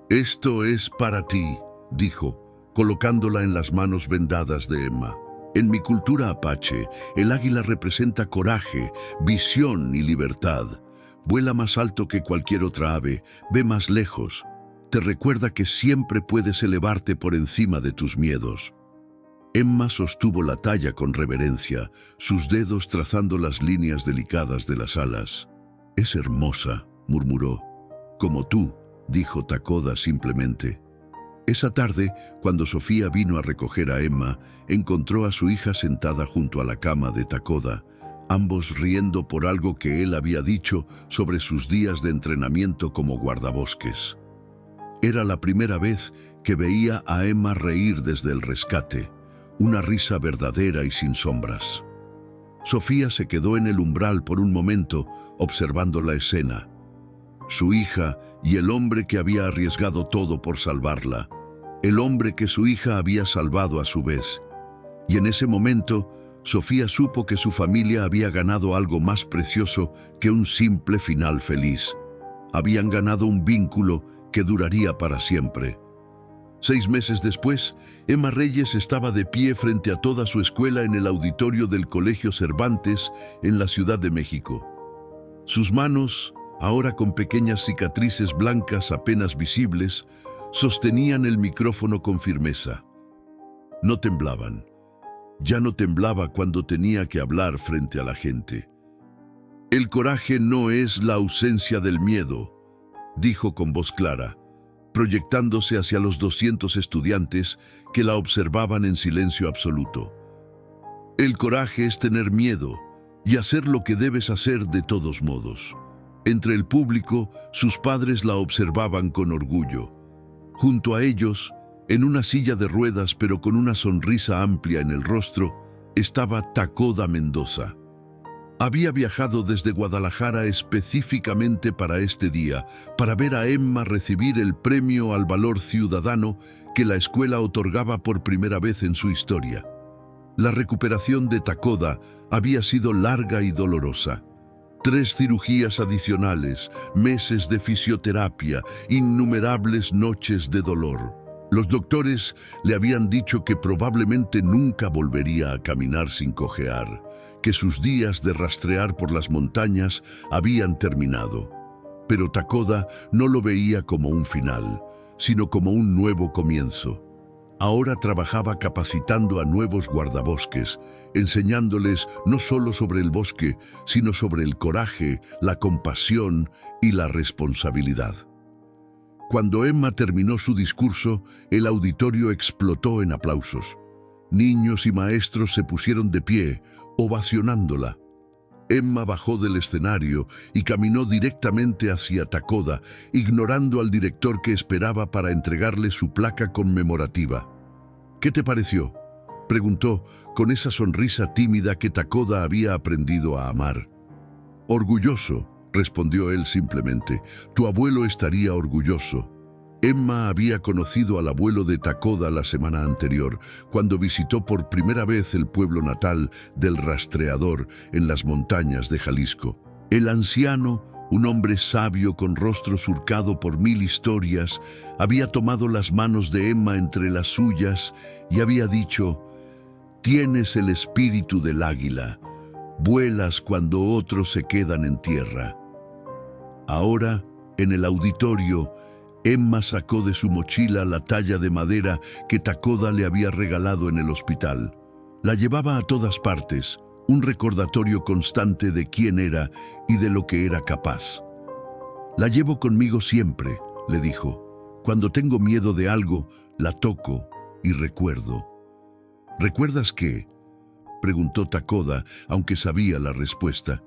S1: «Esto es para ti», dijo, colocándola en las manos vendadas de Emma. «En mi cultura apache, el águila representa coraje, visión y libertad. Vuela más alto que cualquier otra ave, ve más lejos. Te recuerda que siempre puedes elevarte por encima de tus miedos». Emma sostuvo la talla con reverencia, sus dedos trazando las líneas delicadas de las alas. «Es hermosa», murmuró. «Como tú», dijo Takoda simplemente. Esa tarde, cuando Sofía vino a recoger a Emma, encontró a su hija sentada junto a la cama de Takoda, ambos riendo por algo que él había dicho sobre sus días de entrenamiento como guardabosques. Era la primera vez que veía a Emma reír desde el rescate, una risa verdadera y sin sombras. Sofía se quedó en el umbral por un momento, observando la escena. Su hija y el hombre que había arriesgado todo por salvarla, el hombre que su hija había salvado a su vez. Y en ese momento, Sofía supo que su familia había ganado algo más precioso que un simple final feliz. Habían ganado un vínculo que duraría para siempre. 6 meses después, Emma Reyes estaba de pie frente a toda su escuela en el auditorio del Colegio Cervantes en la Ciudad de México. Sus manos, ahora con pequeñas cicatrices blancas apenas visibles, sostenían el micrófono con firmeza. No temblaban. Ya no temblaba cuando tenía que hablar frente a la gente. El coraje no es la ausencia del miedo, dijo con voz clara, proyectándose hacia los 200 estudiantes que la observaban en silencio absoluto. El coraje es tener miedo y hacer lo que debes hacer de todos modos. Entre el público, sus padres la observaban con orgullo. Junto a ellos, en una silla de ruedas pero con una sonrisa amplia en el rostro, estaba Takoda Mendoza. Había viajado desde Guadalajara específicamente para este día, para ver a Emma recibir el premio al valor ciudadano que la escuela otorgaba por primera vez en su historia. La recuperación de Takoda había sido larga y dolorosa. 3 cirugías adicionales, meses de fisioterapia, innumerables noches de dolor. Los doctores le habían dicho que probablemente nunca volvería a caminar sin cojear, que sus días de rastrear por las montañas habían terminado. Pero Takoda no lo veía como un final, sino como un nuevo comienzo. Ahora trabajaba capacitando a nuevos guardabosques, enseñándoles no solo sobre el bosque, sino sobre el coraje, la compasión y la responsabilidad. Cuando Emma terminó su discurso, el auditorio explotó en aplausos. Niños y maestros se pusieron de pie, ovacionándola. Emma bajó del escenario y caminó directamente hacia Takoda, ignorando al director que esperaba para entregarle su placa conmemorativa. «¿Qué te pareció?», preguntó, con esa sonrisa tímida que Takoda había aprendido a amar. «Orgulloso», respondió él simplemente. «Tu abuelo estaría orgulloso». Emma había conocido al abuelo de Takoda la semana anterior, cuando visitó por primera vez el pueblo natal del rastreador en las montañas de Jalisco. El anciano, un hombre sabio con rostro surcado por 1000 historias, había tomado las manos de Emma entre las suyas y había dicho: «Tienes el espíritu del águila, vuelas cuando otros se quedan en tierra». Ahora, en el auditorio, Emma sacó de su mochila la talla de madera que Takoda le había regalado en el hospital. La llevaba a todas partes, un recordatorio constante de quién era y de lo que era capaz. «La llevo conmigo siempre», le dijo. «Cuando tengo miedo de algo, la toco y recuerdo». «¿Recuerdas qué?», preguntó Takoda, aunque sabía la respuesta.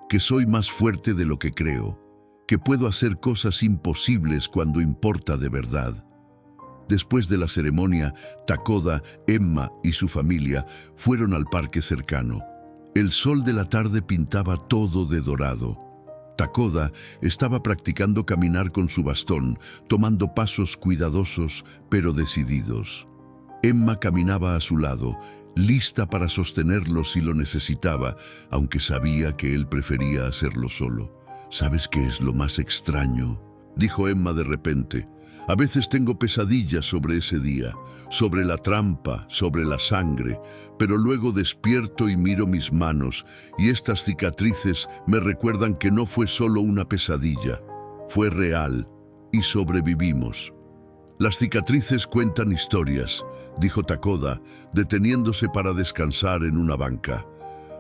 S1: «Que soy más fuerte de lo que creo, que puedo hacer cosas imposibles cuando importa de verdad». Después de la ceremonia, Takoda, Emma y su familia fueron al parque cercano. El sol de la tarde pintaba todo de dorado. Takoda estaba practicando caminar con su bastón, tomando pasos cuidadosos pero decididos. Emma caminaba a su lado, lista para sostenerlo si lo necesitaba, aunque sabía que él prefería hacerlo solo. «¿Sabes qué es lo más extraño?», dijo Emma de repente. «A veces tengo pesadillas sobre ese día, sobre la trampa, sobre la sangre, pero luego despierto y miro mis manos, y estas cicatrices me recuerdan que no fue solo una pesadilla, fue real, y sobrevivimos». «Las cicatrices cuentan historias», dijo Takoda, deteniéndose para descansar en una banca.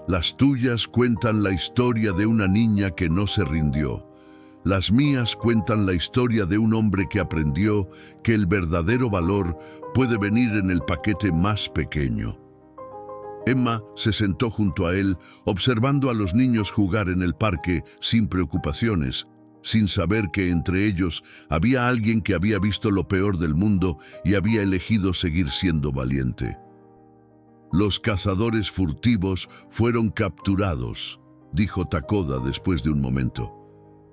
S1: «Las tuyas cuentan la historia de una niña que no se rindió. Las mías cuentan la historia de un hombre que aprendió que el verdadero valor puede venir en el paquete más pequeño». Emma se sentó junto a él, observando a los niños jugar en el parque sin preocupaciones, sin saber que entre ellos había alguien que había visto lo peor del mundo y había elegido seguir siendo valiente. «Los cazadores furtivos fueron capturados», dijo Takoda después de un momento.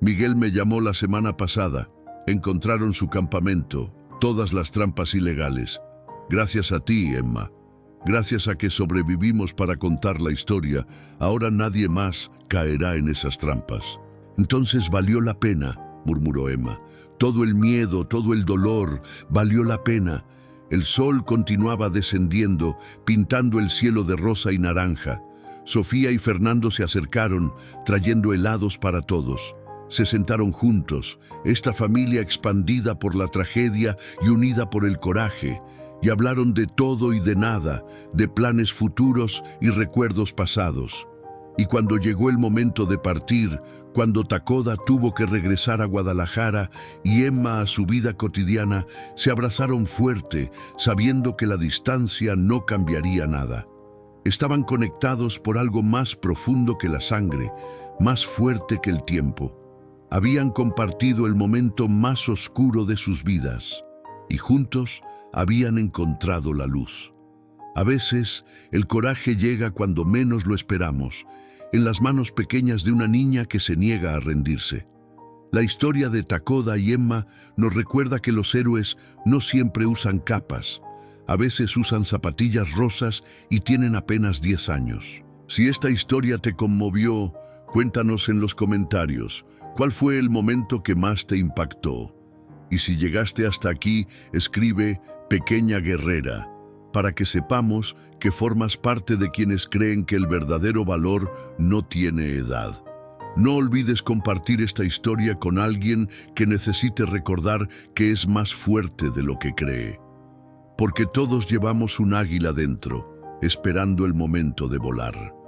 S1: «Miguel me llamó la semana pasada. Encontraron su campamento, todas las trampas ilegales. Gracias a ti, Emma. Gracias a que sobrevivimos para contar la historia, ahora nadie más caerá en esas trampas. Entonces valió la pena, murmuró Emma. Todo el miedo, todo el dolor, valió la pena. El sol continuaba descendiendo, pintando el cielo de rosa y naranja. Sofía y Fernando se acercaron, trayendo helados para todos. Se sentaron juntos, esta familia expandida por la tragedia y unida por el coraje, y hablaron de todo y de nada, de planes futuros y recuerdos pasados. Y cuando llegó el momento de partir, cuando Takoda tuvo que regresar a Guadalajara y Emma a su vida cotidiana, se abrazaron fuerte, sabiendo que la distancia no cambiaría nada. Estaban conectados por algo más profundo que la sangre, más fuerte que el tiempo. Habían compartido el momento más oscuro de sus vidas y juntos habían encontrado la luz. A veces, el coraje llega cuando menos lo esperamos, en las manos pequeñas de una niña que se niega a rendirse. La historia de Takoda y Emma nos recuerda que los héroes no siempre usan capas. A veces usan zapatillas rosas y tienen apenas 10 años. Si esta historia te conmovió, cuéntanos en los comentarios. ¿Cuál fue el momento que más te impactó? Y si llegaste hasta aquí, escribe Pequeña Guerrera, para que sepamos que formas parte de quienes creen que el verdadero valor no tiene edad. No olvides compartir esta historia con alguien que necesite recordar que es más fuerte de lo que cree. Porque todos llevamos un águila dentro, esperando el momento de volar.